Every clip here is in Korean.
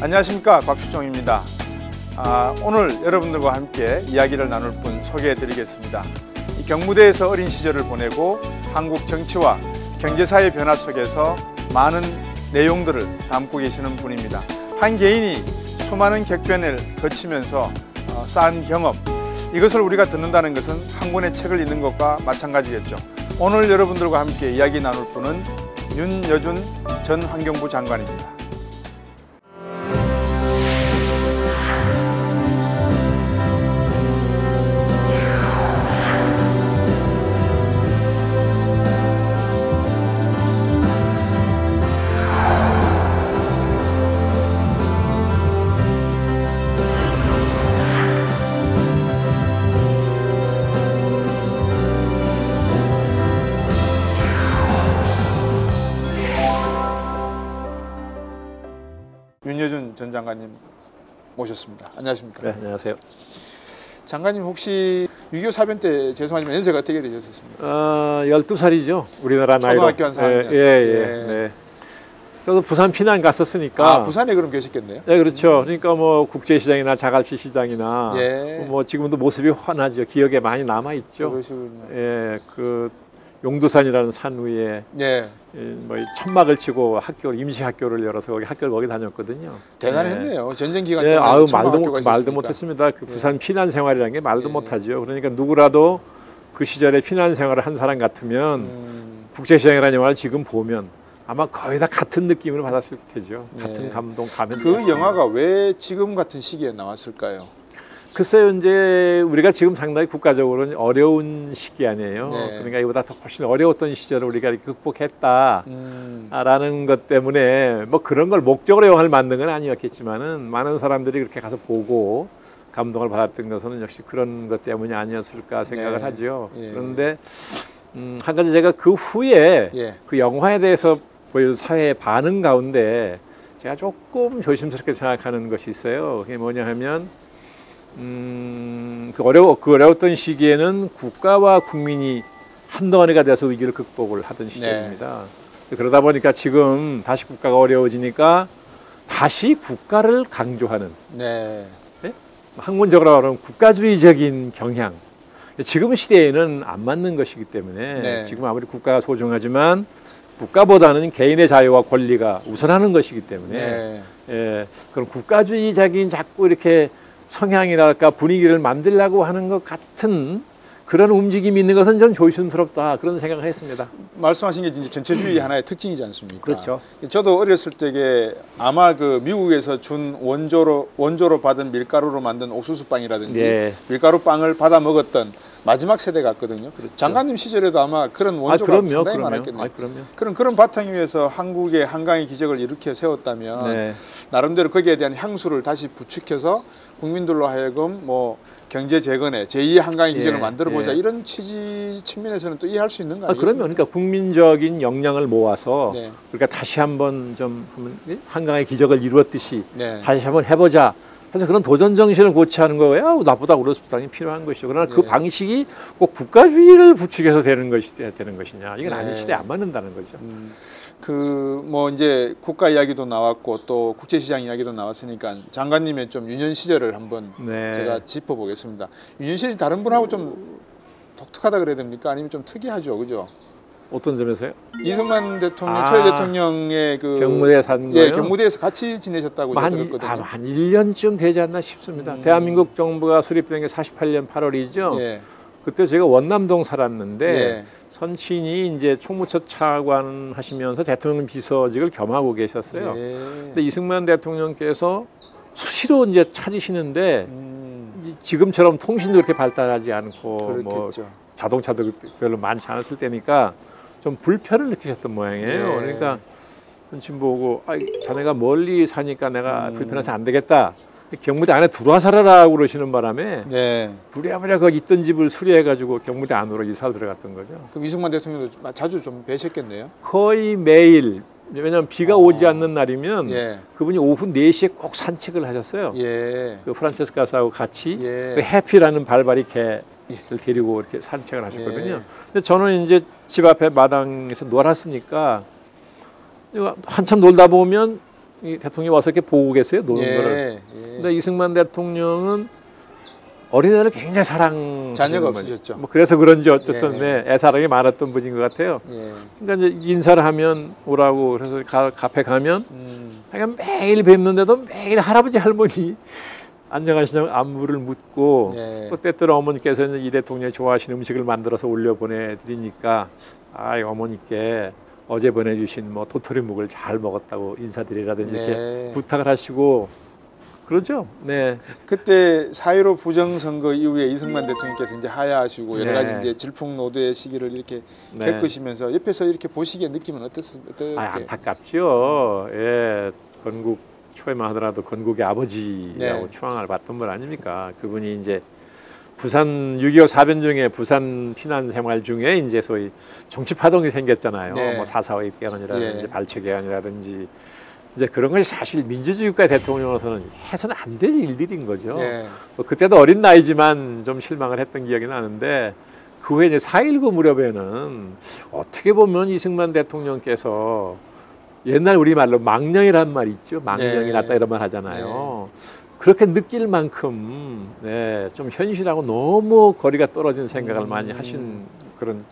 안녕하십니까, 곽수종입니다. 오늘 여러분들과 함께 이야기를 나눌 분 소개해 드리겠습니다. 경무대에서 어린 시절을 보내고 한국 정치와 경제사의 변화 속에서 많은 내용들을 담고 계시는 분입니다. 한 개인이 수많은 격변을 거치면서 쌓은 경험, 이것을 우리가 듣는다는 것은 한 권의 책을 읽는 것과 마찬가지겠죠. 오늘 여러분들과 함께 이야기 나눌 분은 윤여준 전 환경부 장관입니다. 윤여준 전 장관님 모셨습니다. 안녕하십니까? 네, 안녕하세요. 장관님 혹시 6.25 사변 때 죄송하지만 연세가 어떻게 되셨습니까? 12살이죠. 우리나라 나이로. 초등학교 한 4학년. 네. 저도 부산 피난 갔었으니까. 부산에 그럼 계셨겠네요? 네, 그렇죠. 그러니까 뭐 국제시장이나 자갈치 시장이나 뭐 지금도 모습이 환하죠. 기억에 많이 남아 있죠. 그러시군요. 그 용두산이라는 산 위에 뭐 천막을 치고 임시 학교를 열어서 거기 다녔거든요. 대단했네요. 전쟁 기간 동안. 말도 못했습니다. 그 부산 피난 생활이라는 게 말도 못하죠. 그러니까 누구라도 그 시절에 피난 생활을 한 사람 같으면 국제시장이라는 영화를 지금 보면 아마 거의 다 같은 느낌을 받았을 테죠. 같은 감동, 감명. 그 영화가 왜 지금 같은 시기에 나왔을까요? 글쎄요, 이제 우리가 지금 상당히 국가적으로는 어려운 시기 아니에요. 그러니까 이보다 더 훨씬 어려웠던 시절을 우리가 이렇게 극복했다라는 것 때문에 뭐 그런 걸 목적으로 영화를 만든 건 아니었겠지만은 많은 사람들이 그렇게 가서 보고 감동을 받았던 것은 역시 그런 것 때문이 아니었을까 생각을 하죠. 그런데 한 가지 제가 그 후에 그 영화에 대해서 보여준 사회의 반응 가운데 제가 조금 조심스럽게 생각하는 것이 있어요. 그게 뭐냐 하면 그 어려웠던 시기에는 국가와 국민이 한덩어리가 돼서 위기를 극복을 하던 시절입니다. 그러다 보니까 지금 다시 국가가 어려워지니까 다시 국가를 강조하는 학문적으로 말하면 국가주의적인 경향. 지금 시대에는 안 맞는 것이기 때문에 지금 아무리 국가가 소중하지만 국가보다는 개인의 자유와 권리가 우선하는 것이기 때문에 그런 국가주의적인 자꾸 이렇게 성향이랄까 분위기를 만들려고 하는 것 같은 그런 움직임이 있는 것은 좀 조심스럽다 그런 생각을 했습니다. 말씀하신 게 이제 전체주의 하나의 특징이지 않습니까? 그렇죠. 저도 어렸을 때에 아마 그 미국에서 준 원조로 받은 밀가루로 만든 옥수수빵이라든지 밀가루 빵을 받아 먹었던 마지막 세대 같거든요. 그렇죠. 장관님 시절에도 아마 그런 원조가 상당히 많았겠네요. 그런 바탕 위에서 한국의 한강의 기적을 일으켜 세웠다면 나름대로 거기에 대한 향수를 다시 부축해서 국민들로 하여금 뭐 경제 재건에 제2의 한강의 기적을 만들어보자 이런 취지 측면에서는 또 이해할 수 있는 거 아니겠습니까? 그러면 그러니까 국민적인 역량을 모아서 그러니까 다시 한번 좀 한강의 기적을 이루었듯이 다시 한번 해보자. 그래서 그런 도전 정신을 고취하는 거예요. 나보다 우러스부상이 필요한 것이죠. 그러나 그 방식이 꼭 국가주의를 부추겨서 되는 것이냐? 이건 아닌 시대에 안 맞는다는 거죠. 뭐 이제 국가 이야기도 나왔고 또 국제시장 이야기도 나왔으니까 장관님의 좀 유년 시절을 한번 제가 짚어보겠습니다. 유년 시절이 다른 분하고 좀 독특하다 그래야 됩니까? 아니면 좀 특이하죠, 그죠? 어떤 점에서요? 이승만 대통령, 초대 대통령의 그 경무대에 산 거예요? 경무대에서 같이 지내셨다고 들었거든요. 한 1년쯤 되지 않나 싶습니다. 대한민국 정부가 수립된 게 48년 8월이죠. 그때 제가 원남동 살았는데 선친이 이제 총무처 차관 하시면서 대통령 비서직을 겸하고 계셨어요. 근데 이승만 대통령께서 수시로 이제 찾으시는데 지금처럼 통신도 그렇게 발달하지 않고 뭐 자동차도 별로 많지 않았을 때니까 좀 불편을 느끼셨던 모양이에요. 그러니까 선친 보고 자네가 멀리 사니까 내가 불편해서 안 되겠다. 경무대 안에 들어와 살아라고 그러시는 바람에 부랴부랴 거기 있던 집을 수리해가지고 경무대 안으로 이사를 들어갔던 거죠. 그럼 이승만 대통령도 자주 좀 뵈셨겠네요? 거의 매일. 왜냐하면 비가 오지 않는 날이면 그분이 오후 4시에 꼭 산책을 하셨어요. 그 프란체스카스하고 같이 그 해피라는 발발이 개를 데리고 이렇게 산책을 하셨거든요. 근데 저는 이제 집 앞에 마당에서 놀았으니까 한참 놀다 보면 이 대통령이 와서 이렇게 보고 계세요, 노는 예, 거를. 예. 근데 이승만 대통령은 어린애를 굉장히 사랑 자녀가 없으셨죠. 뭐 그래서 그런지 어쨌든 예. 네, 애사랑이 많았던 분인 것 같아요. 예. 그러니까 이제 인사를 하면 오라고 그래서 카페 가면 그냥 매일 뵙는데도 매일 할아버지 할머니 안녕하시냐고 안부를 묻고 예. 또 때때로 어머니께서는 이 대통령이 좋아하시는 음식을 만들어서 올려 보내드리니까 아 어머니께 어제 보내주신 뭐 도토리묵을 잘 먹었다고 인사드리라든지 네. 이렇게 부탁을 하시고 그러죠. 네. 그때 4.15 부정선거 이후에 이승만 대통령께서 이제 하야하시고 여러 가지 네. 이제 질풍노도의 시기를 이렇게 네. 겪으시면서 옆에서 이렇게 보시기에 느낌은 어떻게? 아, 안타깝죠. 예, 건국 초에만 하더라도 건국의 아버지라고 네. 추앙을 받던 분 아닙니까? 그분이 이제 부산 6.25 사변 중에 부산 피난 생활 중에 이제 소위 정치 파동이 생겼잖아요. 네. 뭐 4.45 입개헌이라든지 예. 발췌 개헌이라든지 이제 그런 것이 사실 민주주의 국가 대통령으로서는 해서는 안 될 일들인 거죠. 예. 뭐 그때도 어린 나이지만 좀 실망을 했던 기억이 나는데 그 후에 이제 4.19 무렵에는 어떻게 보면 이승만 대통령께서 옛날 우리말로 망령이란 말 있죠. 망령이 네. 났다 이런 말 하잖아요. 그렇게 느낄 만큼 네, 좀 현실하고 너무 거리가 떨어진 생각을 많이 하신 그런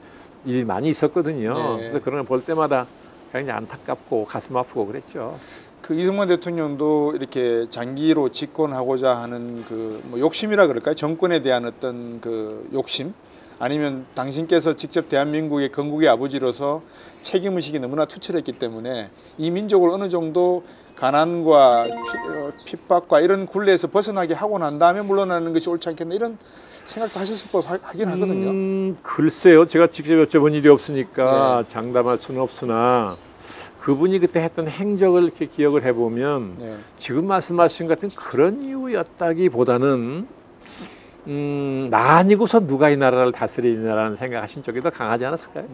일이 많이 있었거든요. 네. 그래서 그런 걸 볼 때마다 굉장히 안타깝고 가슴 아프고 그랬죠. 그 이승만 대통령도 이렇게 장기로 집권하고자 하는 그 뭐 욕심이라 그럴까요? 정권에 대한 어떤 그 욕심 아니면 당신께서 직접 대한민국의 건국의 아버지로서 책임의식이 너무나 투철했기 때문에 이 민족을 어느 정도 가난과 핍박과 이런 굴레에서 벗어나게 하고 난 다음에 물러나는 것이 옳지 않겠나 이런 생각도 하셨을 법 하긴 하거든요. 글쎄요. 제가 직접 여쭤본 일이 없으니까 네. 장담할 수는 없으나 그분이 그때 했던 행적을 이렇게 기억을 해보면 네. 지금 말씀하신 것 같은 그런 이유였다기보다는 나 아니고서 누가 이 나라를 다스리냐라는 생각하신 쪽이 더 강하지 않았을까요?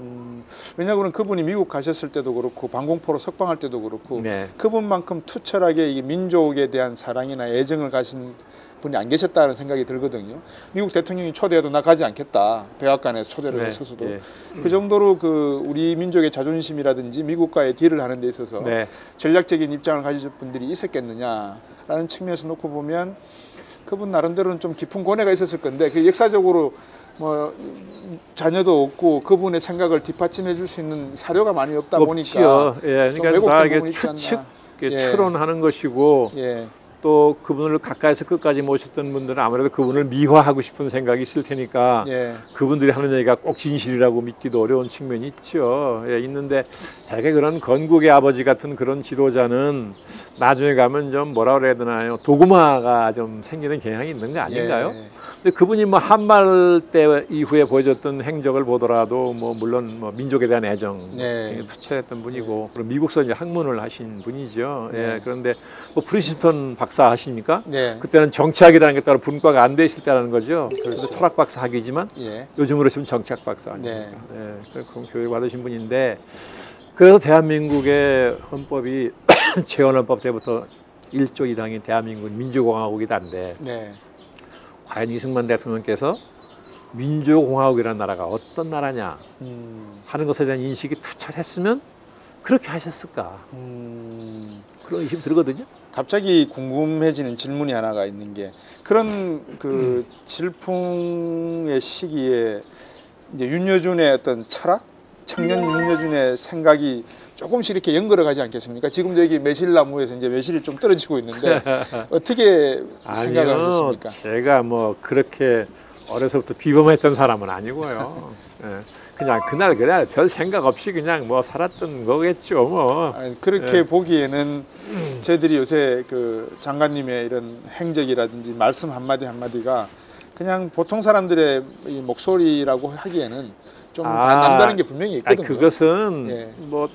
왜냐하면 그분이 미국 가셨을 때도 그렇고 방공포로 석방할 때도 그렇고 네. 그분만큼 투철하게 이 민족에 대한 사랑이나 애정을 가신 분이 안 계셨다는 생각이 들거든요. 미국 대통령이 초대해도 나 가지 않겠다. 백악관에서 초대를 네. 했어서도 네. 그 정도로 그 우리 민족의 자존심이라든지 미국과의 딜을 하는 데 있어서 네. 전략적인 입장을 가지신 분들이 있었겠느냐라는 측면에서 놓고 보면 그분 나름대로는 좀 깊은 고뇌가 있었을 건데 그 역사적으로 뭐 자녀도 없고 그분의 생각을 뒷받침해 줄 수 있는 사료가 많이 없다 보니까 예, 그러니까 다 이게 추측, 추론하는 것이고 예. 또 그분을 가까이서 끝까지 모셨던 분들은 아무래도 그분을 미화하고 싶은 생각이 있을 테니까 예. 그분들이 하는 얘기가 꼭 진실이라고 믿기도 어려운 측면이 있죠. 예, 있는데 대개 그런 건국의 아버지 같은 그런 지도자는 나중에 가면 좀 뭐라 그래야 되나요? 도구마가 좀 생기는 경향이 있는 거 아닌가요? 예. 근데 그분이 뭐 한말 때 이후에 보여줬던 행적을 보더라도 뭐 물론 뭐 민족에 대한 애정 굉장히 투철했던 분이고 그리고 미국서 이제 학문을 하신 분이죠. 예, 그런데 뭐 프린스턴 박사 하십니까? 그때는 정치학이라는 게 따로 분과가 안 돼 있을 때라는 거죠. 그래서 철학 박사 학위지만 요즘으로 치면 정치학 박사 아닙니까? 그런 교육 받으신 분인데 그래서 대한민국의 헌법이 재헌헌법 때부터 1조 1항이 대한민국 민주공화국이다인데 과연 이승만 대통령께서 민주공화국이라는 나라가 어떤 나라냐 하는 것에 대한 인식이 투철했으면 그렇게 하셨을까 그런 의심이 들거든요. 갑자기 궁금해지는 질문이 하나가 있는 게 그런 그 질풍의 시기에 이제 윤여준의 어떤 철학, 청년 윤여준의 생각이 조금씩 이렇게 연결해 가지 않겠습니까? 지금 여기 매실나무에서 이제 매실이 좀 떨어지고 있는데 어떻게 생각하셨습니까? 제가 뭐 그렇게 어려서부터 비범했던 사람은 아니고요. 그냥 그날 별 생각 없이 그냥 뭐 살았던 거겠죠. 뭐 그렇게 보기에는 저희들이 요새 그 장관님의 이런 행적이라든지 말씀 한마디 한마디가 그냥 보통 사람들의 이 목소리라고 하기에는 좀 남다른 게 분명히 있거든요. 그것은 뭐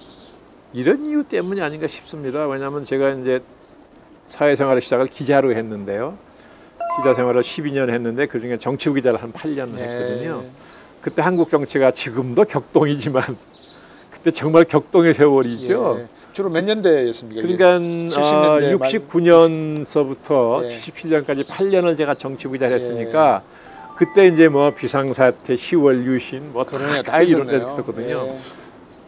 이런 이유 때문이 아닌가 싶습니다. 왜냐하면 제가 이제 사회생활을 시작을 기자로 했는데요. 기자 생활을 12년 했는데 그중에 정치부 기자를 한 8년 했거든요. 그때 한국 정치가 지금도 격동이지만 그때 정말 격동의 세월이죠. 주로 몇 년대였습니까? 그러니까 69년서부터 77년까지 8년을 제가 정치부 기자를 했으니까 그때 이제 뭐 비상사태, 10월 유신 뭐 다 이런 데 있었거든요.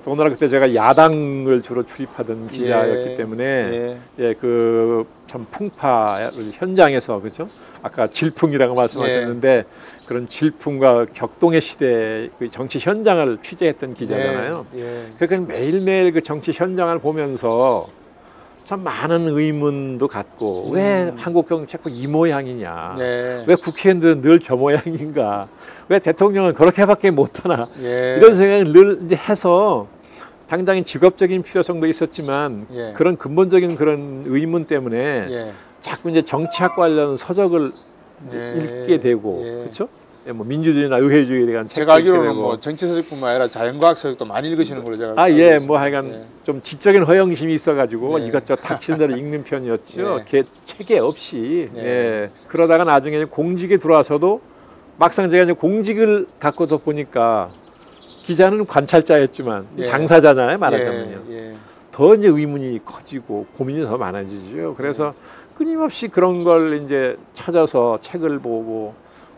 더군다나 그때 제가 야당을 주로 출입하던 기자였기 때문에 그 참 풍파 현장에서 그렇죠. 아까 질풍이라고 말씀하셨는데 그런 질풍과 격동의 시대 그 정치 현장을 취재했던 기자잖아요. 그러니까 매일매일 그 정치 현장을 보면서 참 많은 의문도 갖고 왜 한국 경제가 이 모양이냐, 왜 국회의원들은 늘 저 모양인가, 왜 대통령은 그렇게밖에 못하나 이런 생각을 늘 이제 해서 당장히 직업적인 필요성도 있었지만 그런 근본적인 그런 의문 때문에 자꾸 이제 정치학 관련 서적을 읽게 되고 그렇죠? 뭐 민주주의나 의회주의에 대한 제가 알기로는 뭐 정치 서적뿐만 아니라 자연과학 서적도 많이 읽으시는 걸로 제가 뭐 하여간 좀 지적인 허영심이 있어가지고 이것저것 닥치는 대로 읽는 편이었죠. 체계 없이 그러다가 나중에 공직에 들어와서도 막상 제가 이제 공직을 갖고서 보니까 기자는 관찰자였지만 당사자잖아요, 말하자면요. 더 이제 의문이 커지고 고민이 더 많아지죠. 그래서 끊임없이 그런 걸 이제 찾아서 책을 보고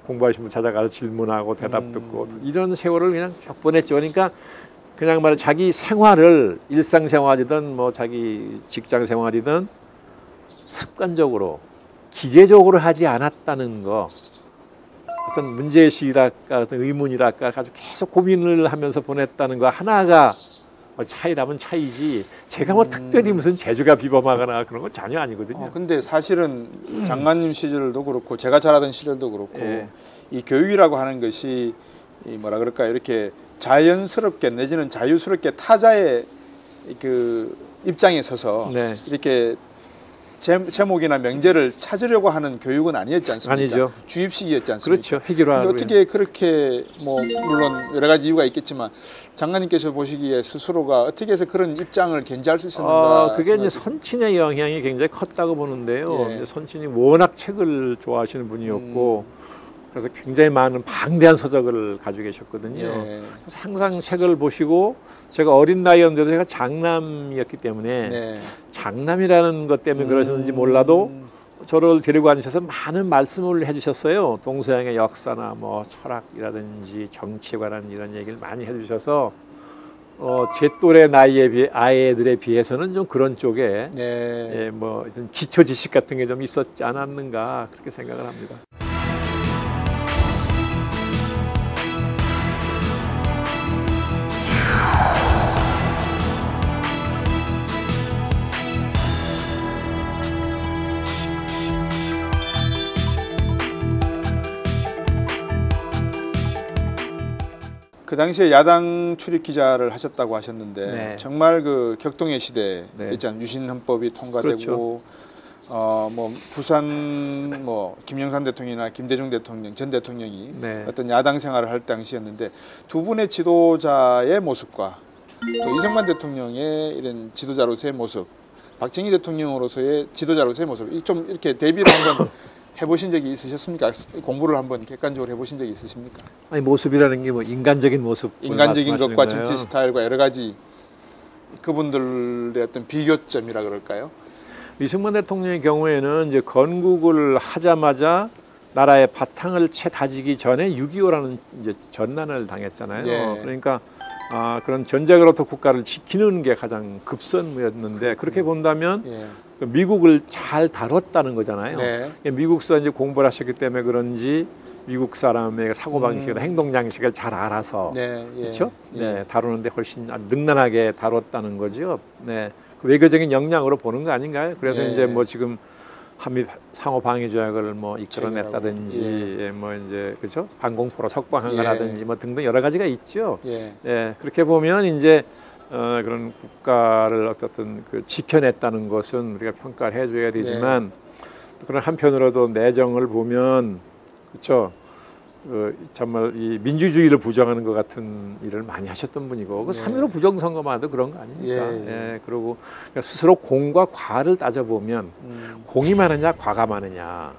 공부하신 분 찾아가서 질문하고 대답 듣고 이런 세월을 그냥 쭉 보냈죠. 그러니까 그냥 말해 자기 생활을 일상생활이든 뭐 자기 직장생활이든 습관적으로 기계적으로 하지 않았다는 거, 어떤 문제의식이랄까 어떤 의문이랄까 아주 계속 고민을 하면서 보냈다는 거 하나가 차이라면 차이지 제가 뭐 특별히 무슨 재주가 비범하거나 그런 건 전혀 아니거든요. 근데 사실은 장관님 시절도 그렇고 제가 자라던 시절도 그렇고 이 교육이라고 하는 것이 이 뭐라 그럴까요? 이렇게 자연스럽게 내지는 자유스럽게 타자의 그 입장에 서서 이렇게 제목이나 명제를 찾으려고 하는 교육은 아니었지 않습니까? 아니죠. 주입식이었지 않습니까? 그렇죠. 해결화. 어떻게 그렇게 뭐 물론 여러 가지 이유가 있겠지만 장관님께서 보시기에 스스로가 어떻게 해서 그런 입장을 견지할 수 있었는가? 그게 이제 선친의 영향이 굉장히 컸다고 보는데요. 이제 선친이 워낙 책을 좋아하시는 분이었고 그래서 굉장히 많은 방대한 서적을 가지고 계셨거든요. 그래서 항상 책을 보시고 제가 어린 나이였는데도 제가 장남이었기 때문에 장남이라는 것 때문에 그러셨는지 몰라도 저를 데리고 앉으셔서 많은 말씀을 해주셨어요. 동서양의 역사나 뭐 철학이라든지 정치에 관한 이런 얘기를 많이 해주셔서 제 또래 나이에 비해 아이들에 비해서는 좀 그런 쪽에 뭐 기초 지식 같은 게 좀 있었지 않았는가 그렇게 생각을 합니다. 그 당시에 야당 출입 기자를 하셨다고 하셨는데 정말 그 격동의 시대 있잖아요. 유신 헌법이 통과되고 뭐 부산 뭐 김영삼 대통령이나 김대중 대통령 전 대통령이 어떤 야당 생활을 할 당시였는데 두 분의 지도자의 모습과 또 이승만 대통령의 이런 지도자로서의 모습, 박정희 대통령으로서의 지도자로서의 모습 좀 이렇게 대비를 한번 해보신 적이 있으셨습니까? 공부를 한번 객관적으로 해보신 적이 있으십니까? 아니 모습이라는 게 뭐 인간적인 모습, 인간적인 것과 거예요? 정치 스타일과 여러 가지 그분들의 어떤 비교점이라 그럴까요? 이승만 대통령의 경우에는 이제 건국을 하자마자 나라의 바탕을 채 다지기 전에 6.25라는 이제 전난을 당했잖아요. 그러니까 그런 전쟁으로부터 국가를 지키는 게 가장 급선무였는데 그렇게 본다면 미국을 잘 다뤘다는 거잖아요. 미국서 이제 공부를 하셨기 때문에 그런지 미국 사람의 사고 방식이나 행동 양식을 잘 알아서 그렇죠? 다루는데 훨씬 능란하게 다뤘다는 거죠. 그 외교적인 역량으로 보는 거 아닌가요? 그래서 이제 뭐 지금 한미 상호 방위 조약을 뭐 이끌어냈다든지 뭐 이제 그렇죠? 방공포로 석방한 거라든지 뭐 등등 여러 가지가 있죠. 그렇게 보면 이제 그런 국가를 어떤 그 지켜냈다는 것은 우리가 평가를 해줘야 되지만 그런 한편으로도 내정을 보면 그렇죠. 정말 이 민주주의를 부정하는 것 같은 일을 많이 하셨던 분이고 그 3.15 부정선거만도 그런 거 아닙니까? 그리고 스스로 공과 과를 따져보면 공이 많으냐 과가 많으냐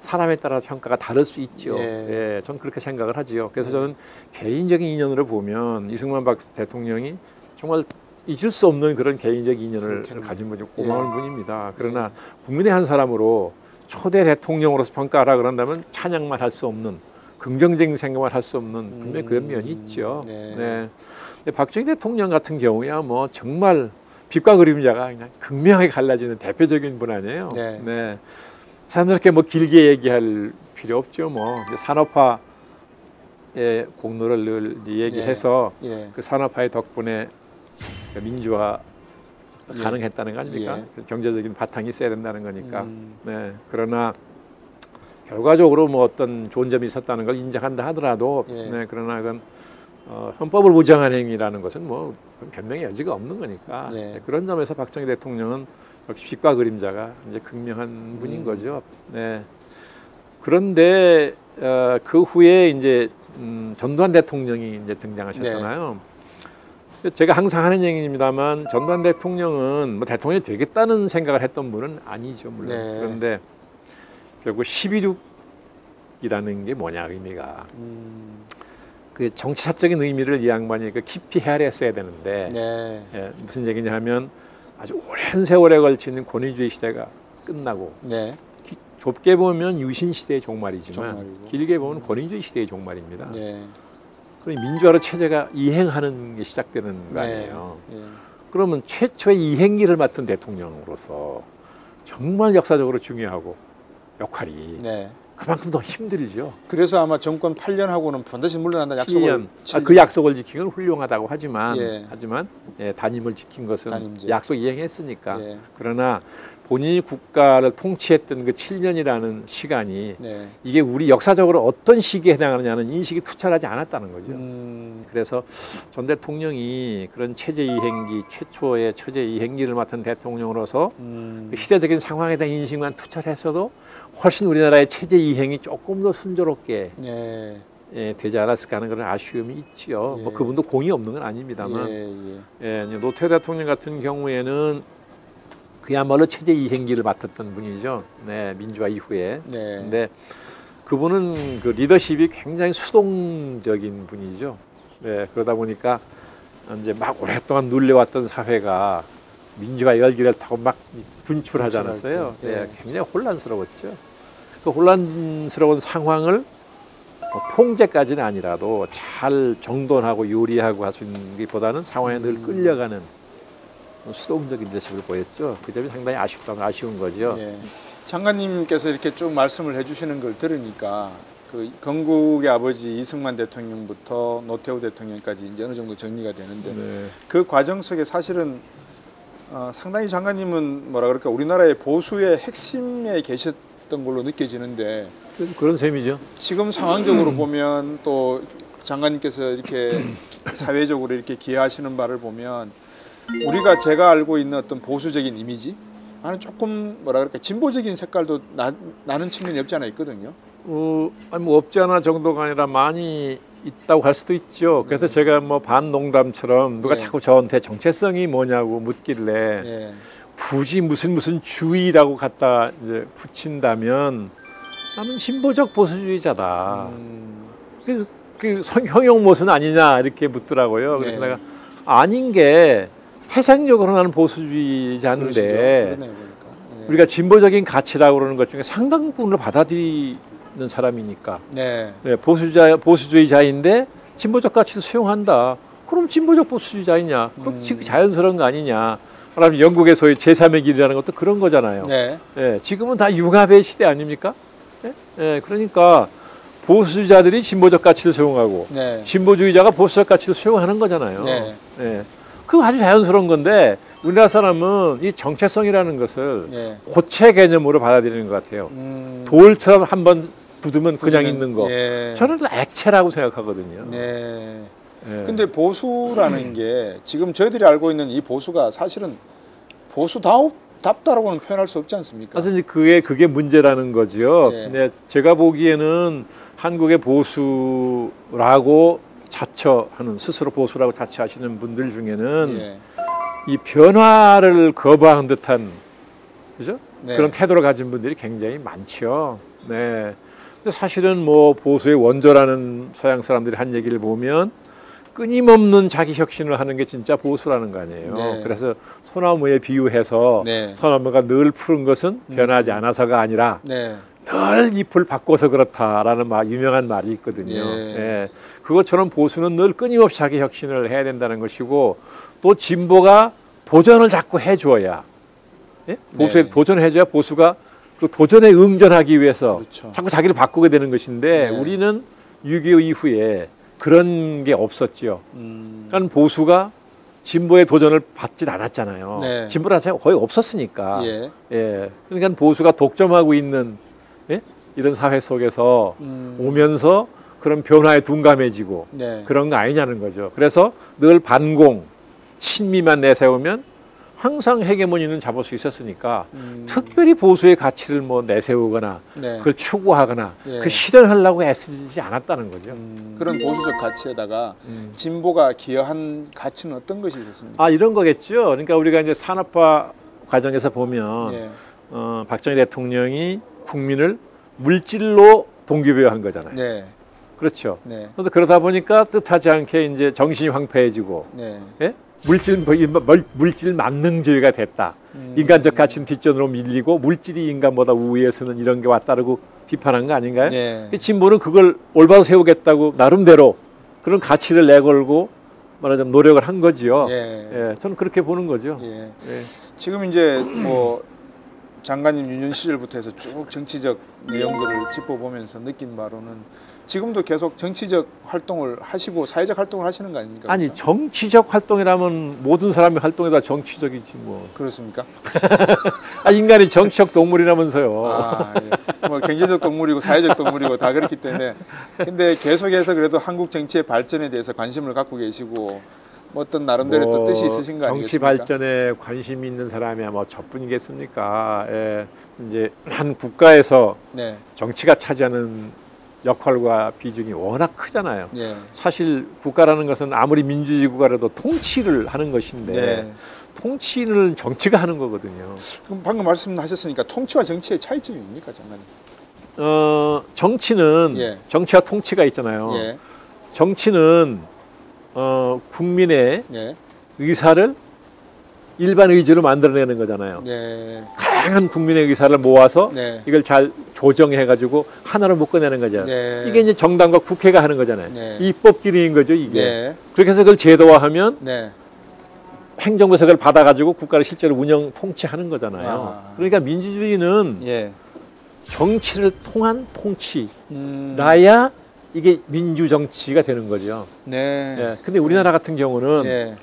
사람에 따라 평가가 다를 수 있죠. 저는 그렇게 생각을 하지요. 그래서 저는 개인적인 인연으로 보면 이승만 대통령이 정말 잊을 수 없는 그런 개인적 인연을 가진 분이 고마운 분입니다. 그러나 국민의 한 사람으로 초대 대통령으로서 평가하라 그런다면 찬양만 할 수 없는 긍정적인 생각만 할 수 없는 분명히 그런 면이 있죠. 박정희 대통령 같은 경우야 뭐 정말 빛과 그림자가 그냥 극명하게 갈라지는 대표적인 분 아니에요. 네. 네. 사람들께 뭐 길게 얘기할 필요 없죠. 뭐 산업화의 공로를 늘 얘기해서 그 산업화의 덕분에 민주화 가능했다는 거 아닙니까? 경제적인 바탕이 있어야 된다는 거니까. 네. 그러나 결과적으로 뭐 어떤 좋은 점이 있었다는 걸 인정한다 하더라도, 네. 그러나 그건 헌법을 부정한 행위라는 것은 뭐 변명의 여지가 없는 거니까. 네. 그런 점에서 박정희 대통령은 역시 빛과 그림자가 이제 극명한 분인 거죠. 네. 그런데 그 후에 이제 전두환 대통령이 이제 등장하셨잖아요. 네. 제가 항상 하는 얘기입니다만 전두환 대통령은 뭐 대통령이 되겠다는 생각을 했던 분은 아니죠, 물론. 네. 그런데 결국 11.6이라는 게 뭐냐 의미가 그 정치사적인 의미를 이 양반이 그 깊이 헤아렸어야 되는데 네. 예, 무슨 얘기냐 하면 아주 오랜 세월에 걸치는 권위주의 시대가 끝나고 네. 좁게 보면 유신 시대의 종말이지만 길게 보면 권위주의 시대의 종말입니다. 네. 그럼 민주화로 체제가 이행하는 게 시작되는 거 아니에요. 네. 네. 그러면 최초의 이행기를 맡은 대통령으로서 정말 역사적으로 중요하고 역할이 네. 그만큼 더 힘들죠. 그래서 아마 정권 8년하고는 반드시 물러난다 약속을. 그 약속을 지킨 건 훌륭하다고 하지만 예, 단임을 지킨 것은 단임제. 약속 이행했으니까. 예. 그러나 본인이 국가를 통치했던 그 7년이라는 시간이 네. 이게 우리 역사적으로 어떤 시기에 해당하느냐는 인식이 투철하지 않았다는 거죠. 그래서 전 대통령이 그런 체제 이행기 최초의 체제 이행기를 맡은 대통령으로서 그 시대적인 상황에 대한 인식만 투철했어도 훨씬 우리나라의 체제 이행이 조금 더 순조롭게 네. 예, 되지 않았을까 하는 그런 아쉬움이 있지요. 예. 뭐 그분도 공이 없는 건 아닙니다만 예, 노태우 대통령 같은 경우에는 그야말로 체제 이행기를 맡았던 분이죠. 네, 민주화 이후에. 네. 근데 그분은 그 리더십이 굉장히 수동적인 분이죠. 네, 그러다 보니까 이제 막 오랫동안 눌려왔던 사회가 민주화 열기를 타고 막 분출하지 않았어요. 네, 굉장히 혼란스러웠죠. 그 혼란스러운 상황을 뭐 통제까지는 아니라도 잘 정돈하고 요리하고 할 수 있는 것보다는 상황에 늘 끌려가는 수동적인 리더십을 보였죠. 그 점이 상당히 아쉬운 거죠. 예. 장관님께서 이렇게 쭉 말씀을 해주시는 걸 들으니까 그 건국의 아버지 이승만 대통령부터 노태우 대통령까지 이제 어느 정도 정리가 되는데 네. 그 과정 속에 사실은 상당히 장관님은 뭐라 그럴까 우리나라의 보수의 핵심에 계셨던 걸로 느껴지는데 그런 셈이죠. 지금 상황적으로 보면 또 장관님께서 이렇게 사회적으로 이렇게 기여하시는 바를 보면 우리가 제가 알고 있는 어떤 보수적인 이미지 나는 조금 뭐라 그럴까 진보적인 색깔도 나는 측면이 없지 않아 있거든요. 아니 뭐 없지 않아 정도가 아니라 많이 있다고 할 수도 있죠. 그래서 제가 뭐 반농담처럼 누가 자꾸 저한테 정체성이 뭐냐고 묻길래 굳이 무슨 주의라고 갖다 이제 붙인다면 나는 진보적 보수주의자다. 그 형용못은 아니냐 이렇게 묻더라고요. 그래서 내가 아닌 게 태생적으로 나는 보수주의자인데 우리가 진보적인 가치라고 그러는 것 중에 상당 부분을 받아들이는 사람이니까 네, 보수주의자인데 진보적 가치도 수용한다. 그럼 진보적 보수주의자이냐? 그럼 자연스러운 거 아니냐? 그러면 영국의 소위 제3의 길이라는 것도 그런 거잖아요. 네. 네, 지금은 다 융합의 시대 아닙니까? 네? 네, 그러니까 보수주의자들이 진보적 가치를 수용하고 진보주의자가 보수적 가치를 수용하는 거잖아요. 네. 네. 그거 아주 자연스러운 건데 우리나라 사람은 이 정체성이라는 것을 고체 개념으로 받아들이는 것 같아요. 돌처럼 한번 굳으면 그냥 있는 거. 저는 액체라고 생각하거든요. 근데 보수라는 게 지금 저희들이 알고 있는 이 보수가 사실은 보수답다라고는 표현할 수 없지 않습니까? 사실 그게 문제라는 거죠. 제가 보기에는 한국의 보수라고 자처하는 스스로 보수라고 자처하시는 분들 중에는 이 변화를 거부하는 듯한 그죠? 그런 태도를 가진 분들이 굉장히 많죠. 네. 근데 사실은 뭐 보수의 원조라는 서양 사람들이 한 얘기를 보면 끊임없는 자기 혁신을 하는 게 진짜 보수라는 거 아니에요. 그래서 소나무에 비유해서 소나무가 늘 푸른 것은 변하지 않아서가 아니라 늘 잎을 바꿔서 그렇다라는 유명한 말이 있거든요. 예. 예. 그것처럼 보수는 늘 끊임없이 자기 혁신을 해야 된다는 것이고 또 진보가 도전을 자꾸 해줘야 예? 보수에 네. 도전해줘야 보수가 그 도전에 응전하기 위해서 그렇죠. 자꾸 자기를 바꾸게 되는 것인데 네. 우리는 6.25 이후에 그런 게 없었죠. 그러니까 보수가 진보의 도전을 받지 않았잖아요. 네. 진보 자체가 거의 없었으니까. 예. 예. 그러니까 보수가 독점하고 있는 예? 이런 사회 속에서 오면서 그런 변화에 둔감해지고 네. 그런 거 아니냐는 거죠. 그래서 늘 반공, 친미만 내세우면 항상 헤게모니는 잡을 수 있었으니까 특별히 보수의 가치를 뭐 내세우거나 네. 그걸 추구하거나 예. 그 실현하려고 애쓰지 않았다는 거죠. 그런 보수적 가치에다가 진보가 기여한 가치는 어떤 것이 있었습니까? 이런 거겠죠. 그러니까 우리가 이제 산업화 과정에서 보면 예. 박정희 대통령이 국민을 물질로 동기부여한 거잖아요. 네. 그렇죠. 네. 그런데 그러다 보니까 뜻하지 않게 이제 정신이 황폐해지고 네. 예? 물질 만능주의가 됐다. 인간적 가치는 뒷전으로 밀리고 물질이 인간보다 우위에서는 이런 게 왔다고 비판한 거 아닌가요? 네. 진보는 그걸 올바로 세우겠다고 나름대로 그런 가치를 내걸고 말하자면 노력을 한 거지요. 예. 예, 저는 그렇게 보는 거죠. 예. 예. 지금 이제 뭐 장관님 유년 시절부터 해서 쭉 정치적 내용들을 짚어보면서 느낀 바로는 지금도 계속 정치적 활동을 하시고 사회적 활동을 하시는 거 아닙니까? 아니 정치적 활동이라면 모든 사람의 활동이 다 정치적이지 뭐. 그렇습니까? 인간이 정치적 동물이라면서요. 예. 뭐 경제적 동물이고 사회적 동물이고 다 그렇기 때문에 근데 계속해서 그래도 한국 정치의 발전에 대해서 관심을 갖고 계시고 뭐 어떤 나름대로 또 뜻이 있으신 거 정치 아니겠습니까? 발전에 관심이 있는 사람이야 뭐 저뿐이겠습니까? 예. 이제 한 국가에서 네. 정치가 차지하는 역할과 비중이 워낙 크잖아요. 예. 사실 국가라는 것은 아무리 민주주의 국가라도 통치를 하는 것인데 네. 통치는 정치가 하는 거거든요. 그럼 방금 말씀하셨으니까 통치와 정치의 차이점이 뭡니까, 장관님? 정치는 예. 정치와 통치가 있잖아요. 예. 정치는 국민의 예. 의사를 일반 의지로 만들어내는 거잖아요. 예. 다양한 국민의 의사를 모아서 네. 이걸 잘 조정해가지고 하나로 묶어내는 거죠. 네. 이게 이제 정당과 국회가 하는 거잖아요. 네. 입법 기능인 거죠, 이게. 네. 그렇게 해서 그걸 제도화하면 네. 행정부에서 그걸 받아가지고 국가를 실제로 운영, 통치하는 거잖아요. 그러니까 민주주의는 예. 정치를 통한 통치라야 이게 민주정치가 되는 거죠. 네. 예. 근데 우리나라 같은 경우는 예.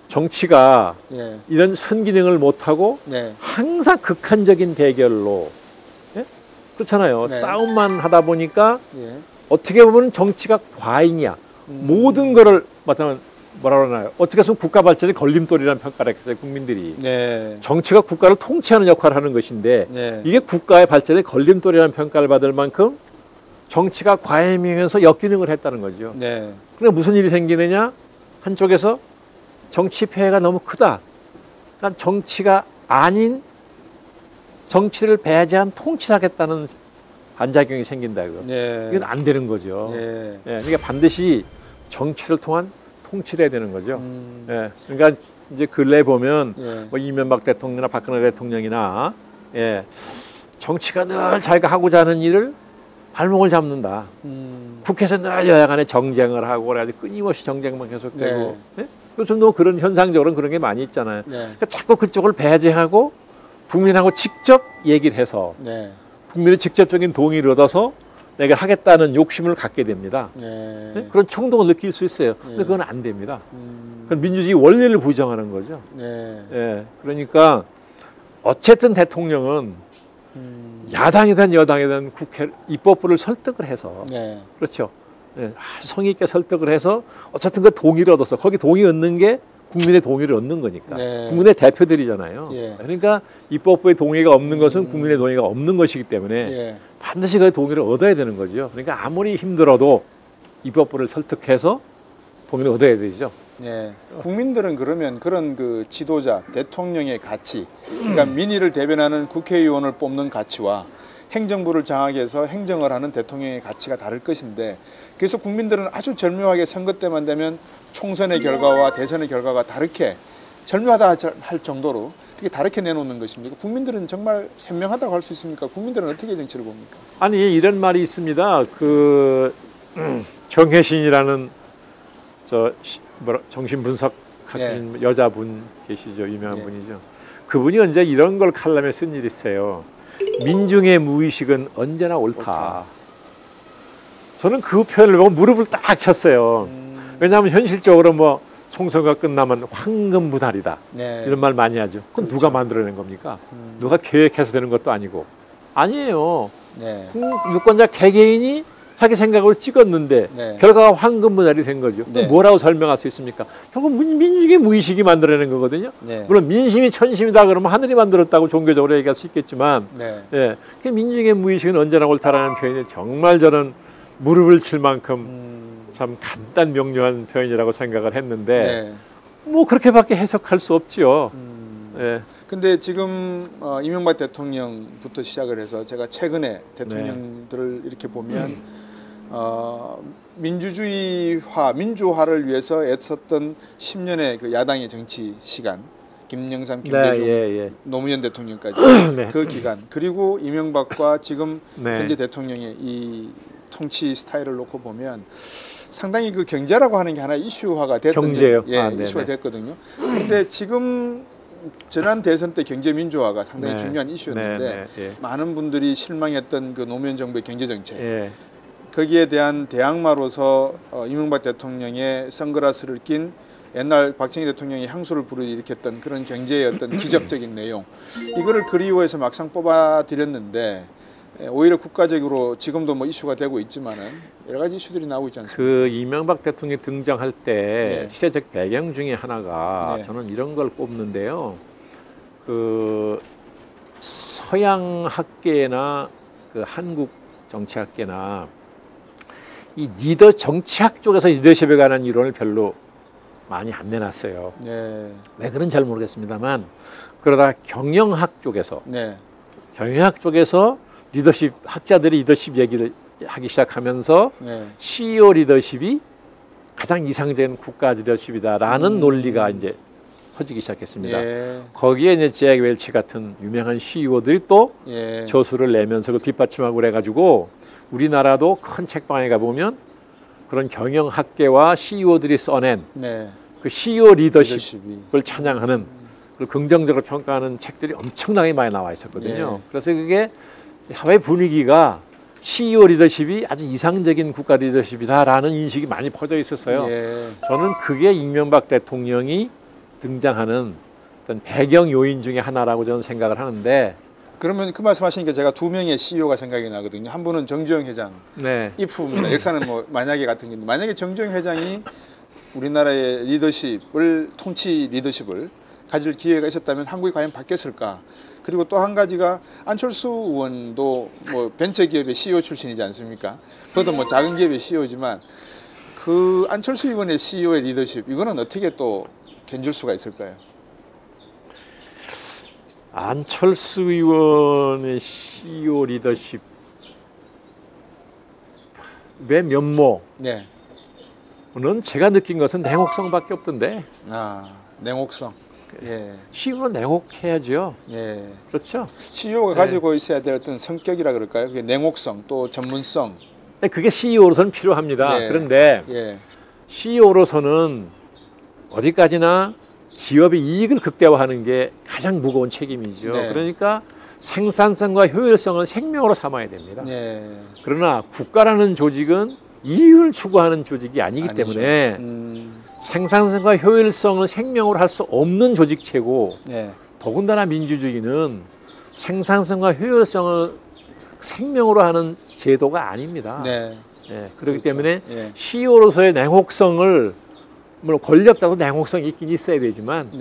정치가 예. 이런 순기능을 못하고 네. 항상 극한적인 대결로 예? 그렇잖아요. 네. 싸움만 하다 보니까 예. 어떻게 보면 정치가 과잉이야. 모든 거를 마찬가지로 뭐라 그러나요? 어떻게 해서 국가 발전의 걸림돌이라는 평가를 했어요. 국민들이. 네. 정치가 국가를 통치하는 역할을 하는 것인데 네. 이게 국가의 발전의 걸림돌이라는 평가를 받을 만큼 정치가 과잉이면서 역기능을 했다는 거죠. 네. 그러니까 무슨 일이 생기느냐? 한쪽에서 정치 폐해가 너무 크다. 그러니까 정치가 아닌 정치를 배제한 통치를 하겠다는 반작용이 생긴다. 네. 이건 안 되는 거죠. 예. 예, 그러니까 반드시 정치를 통한 통치를 해야 되는 거죠. 예, 그러니까 이제 근래 보면 예. 뭐 이명박 대통령이나 박근혜 대통령이나 예, 정치가 늘 자기가 하고자 하는 일을 발목을 잡는다. 국회에서 늘 여야 간에 정쟁을 하고 그래가지고 끊임없이 정쟁만 계속되고 네. 예? 요즘도 그런 현상적으로는 그런 게 많이 있잖아요. 네. 그러니까 자꾸 그쪽을 배제하고 국민하고 직접 얘기를 해서 네. 국민의 직접적인 동의를 얻어서 내가 하겠다는 욕심을 갖게 됩니다. 네. 네? 그런衝動을 느낄 수 있어요. 근데 그건 안 됩니다. 그건 민주주의 원리를 부정하는 거죠. 네. 예, 그러니까 어쨌든 대통령은 야당이든 여당이든 국회 입법부를 설득을 해서 네. 그렇죠. 예, 성의 있게 설득을 해서 어쨌든 그 동의를 얻어서 거기 동의 얻는 게 국민의 동의를 얻는 거니까 네. 국민의 대표들이잖아요. 예. 그러니까 입법부의 동의가 없는 것은 국민의 동의가 없는 것이기 때문에 예. 반드시 그 동의를 얻어야 되는 거죠. 그러니까 아무리 힘들어도 입법부를 설득해서 동의를 얻어야 되죠. 네. 국민들은 그러면 그런 그 지도자, 대통령의 가치, 그러니까 민의를 대변하는 국회의원을 뽑는 가치와 행정부를 장악해서 행정을 하는 대통령의 가치가 다를 것인데 그래서 국민들은 아주 절묘하게 선거 때만 되면 총선의 결과와 대선의 결과가 다르게 절묘하다 할 정도로 이게 다르게 내놓는 것입니까? 국민들은 정말 현명하다고 할 수 있습니까? 국민들은 어떻게 정치를 봅니까? 아니 이런 말이 있습니다. 그 정혜신이라는 정신 분석 하신 여자분 계시죠. 유명한 분이죠. 그분이 언제 이런 걸 칼럼에 쓴 일이 있어요. 민중의 무의식은 언제나 옳다. 저는 그 표현을 보고 무릎을 딱 쳤어요. 왜냐하면 현실적으로 뭐 총선가 끝나면 황금무달이다. 이런 말 많이 하죠. 그건 그렇죠. 누가 만들어낸 겁니까? 누가 계획해서 되는 것도 아니고. 아니에요. 유권자 개개인이 자기 생각으로 찍었는데 결과가 황금무달이 된 거죠. 뭐라고 설명할 수 있습니까? 결국 민중의 무의식이 만들어낸 거거든요. 물론 민심이 천심이다 그러면 하늘이 만들었다고 종교적으로 얘기할 수 있겠지만 그 민중의 무의식은 언제나 옳다라는 표현이 정말 저는 무릎을 칠 만큼 참 간단 명료한 표현이라고 생각을 했는데 뭐 그렇게밖에 해석할 수 없지요. 근데 지금 이명박 대통령부터 시작을 해서 제가 최근에 대통령들을 이렇게 보면 민주주의화, 민주화를 위해서 애썼던 10년의 그 야당의 정치 시간, 김영삼, 김대중, 노무현 대통령까지 그 기간, 그리고 이명박과 지금 현재 대통령의 이 통치 스타일을 놓고 보면 상당히 그 경제라고 하는 게 하나 이슈화가 됐던 경제요. 이슈가 됐거든요. 그런데 지금 지난 대선 때 경제 민주화가 상당히 중요한 이슈였는데 많은 분들이 실망했던 그 노무현 정부의 경제 정책 거기에 대한 대항마로서 이명박 대통령의 선글라스를 낀 옛날 박정희 대통령이 향수를 불어일으켰던 그런 경제의 어떤 기적적인 내용 이거를 그리워해서 막상 뽑아드렸는데 오히려 국가적으로 지금도 뭐 이슈가 되고 있지만은 여러 가지 이슈들이 나오고 있지 않습니까? 그 이명박 대통령이 등장할 때 시대적 배경 중에 하나가 저는 이런 걸 꼽는데요. 그 서양 학계나 그 한국 정치학계나 이 정치학 쪽에서 리더십에 관한 이론을 별로 많이 안 내놨어요. 왜 그런지 잘 모르겠습니다만 그러다 경영학 쪽에서 리더십 학자들이 리더십 얘기를 하기 시작하면서 CEO 리더십이 가장 이상적인 국가 리더십이다라는 논리가 이제 퍼지기 시작했습니다. 거기에 이제 잭 웰치 같은 유명한 CEO들이 또 저수를 내면서 그걸 뒷받침하고 그래가지고 우리나라도 큰 책방에 가보면 그런 경영학계와 CEO들이 써낸 그 CEO 리더십을 찬양하는 그걸 긍정적으로 평가하는 책들이 엄청나게 많이 나와 있었거든요. 그래서 그게 사회 분위기가 CEO 리더십이 아주 이상적인 국가 리더십이다라는 인식이 많이 퍼져 있었어요. 저는 그게 이명박 대통령이 등장하는 어떤 배경 요인 중에 하나라고 저는 생각을 하는데 그러면 그 말씀하시니까 제가 두 명의 CEO가 생각이 나거든요. 한 분은 정주영 회장, 이프입니다. 역사는 뭐 만약에 같은 건데 만약에 정주영 회장이 우리나라의 리더십을 통치 리더십을 가질 기회가 있었다면 한국이 과연 바뀌었을까? 그리고 또 한 가지가 안철수 의원도 뭐 벤처기업의 CEO 출신이지 않습니까? 그것도 뭐 작은 기업의 CEO지만 그 안철수 의원의 CEO의 리더십 이거는 어떻게 또 견줄 수가 있을까요? 안철수 의원의 CEO 리더십 왜 면모는 제가 느낀 것은 냉혹성밖에 없던데. 냉혹성. CEO는 냉혹해야죠. 그렇죠. CEO가 가지고 있어야 될 어떤 성격이라 그럴까요? 그게 냉혹성 또 전문성. 그게 CEO로서는 필요합니다. 그런데 CEO로서는 어디까지나 기업의 이익을 극대화하는 게 가장 무거운 책임이죠. 그러니까 생산성과 효율성을 생명으로 삼아야 됩니다. 그러나 국가라는 조직은 이익을 추구하는 조직이 아니기 때문에 생산성과 효율성을 생명으로 할 수 없는 조직체고 더군다나 민주주의는 생산성과 효율성을 생명으로 하는 제도가 아닙니다. 그렇기 때문에 CEO로서의 냉혹성을 물론 권력자도 냉혹성이 있긴 있어야 되지만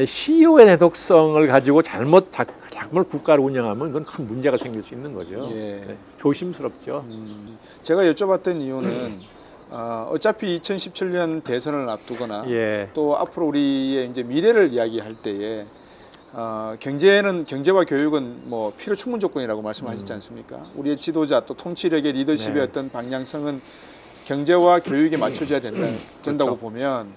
CEO의 냉혹성을 가지고 작물 국가를 운영하면 그건 큰 문제가 생길 수 있는 거죠. 조심스럽죠. 제가 여쭤봤던 이유는 어차피 2017년 대선을 앞두거나 또 앞으로 우리의 이제 미래를 이야기할 때에 경제와 교육은 뭐 필요 충분 조건이라고 말씀하셨지 않습니까? 우리의 지도자 또 통치력의 리더십의 어떤 방향성은 경제와 교육에 맞춰져야 된다고 보면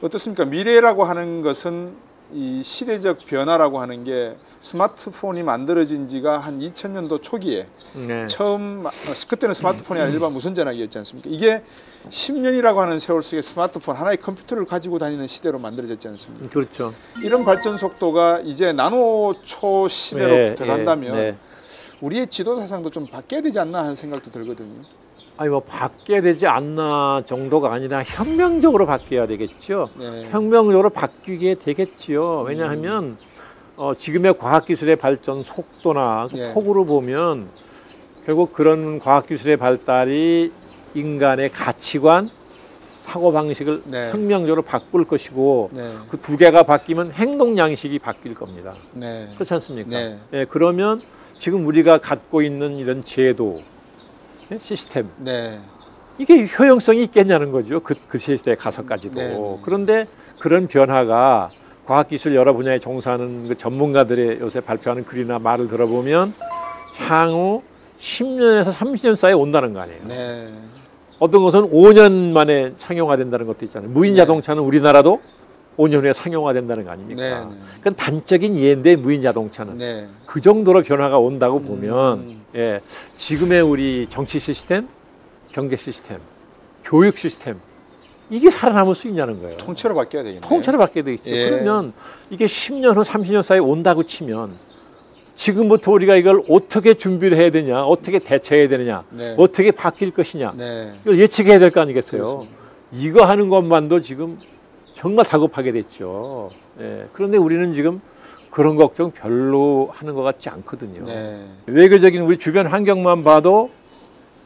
어떻습니까? 미래라고 하는 것은 이 시대적 변화라고 하는 게 스마트폰이 만들어진 지가 한 2000년도 초기에 네. 처음 그때는 스마트폰이 아니라 일반 무선 전화기였지 않습니까? 이게 10년이라고 하는 세월 속에 스마트폰 하나의 컴퓨터를 가지고 다니는 시대로 만들어졌지 않습니까? 그렇죠. 이런 발전 속도가 이제 나노초 시대로 들어간다면 우리의 지도 사상도 좀 바뀌어야 되지 않나 하는 생각도 들거든요. 아니 뭐 바뀌어야 되지 않나 정도가 아니라 혁명적으로 바뀌어야 되겠죠. 혁명적으로 바뀌게 되겠지요. 왜냐하면 지금의 과학기술의 발전 속도나 폭으로 보면 결국 그런 과학기술의 발달이 인간의 가치관, 사고방식을 혁명적으로 바꿀 것이고 그 두 개가 바뀌면 행동 양식이 바뀔 겁니다. 그렇지 않습니까? 그러면 지금 우리가 갖고 있는 이런 제도, 시스템 이게 효용성이 있겠냐는 거죠. 그 시대에 가서까지도. 그런데 그런 변화가 과학기술 여러 분야에 종사하는 그 전문가들의 요새 발표하는 글이나 말을 들어보면 향후 10년에서 30년 사이에 온다는 거 아니에요. 어떤 것은 5년 만에 상용화된다는 것도 있잖아요. 무인 자동차는 우리나라도 5년 후에 상용화된다는 거 아닙니까? 그건 단적인 예인데 무인 자동차는 그 정도로 변화가 온다고 보면 지금의 우리 정치 시스템, 경제 시스템, 교육 시스템 이게 살아남을 수 있냐는 거예요. 통째로 바뀌어야 되겠네요. 통째로 바뀌어야 되겠죠. 그러면 이게 10년 후, 30년 사이에 온다고 치면 지금부터 우리가 이걸 어떻게 준비를 해야 되냐, 어떻게 대처해야 되느냐, 어떻게 바뀔 것이냐 이걸 예측해야 될 거 아니겠어요. 그렇습니다. 이거 하는 것만도 지금 정말 다급하게 됐죠. 그런데 우리는 지금 그런 걱정 별로 하는 것 같지 않거든요. 외교적인 우리 주변 환경만 봐도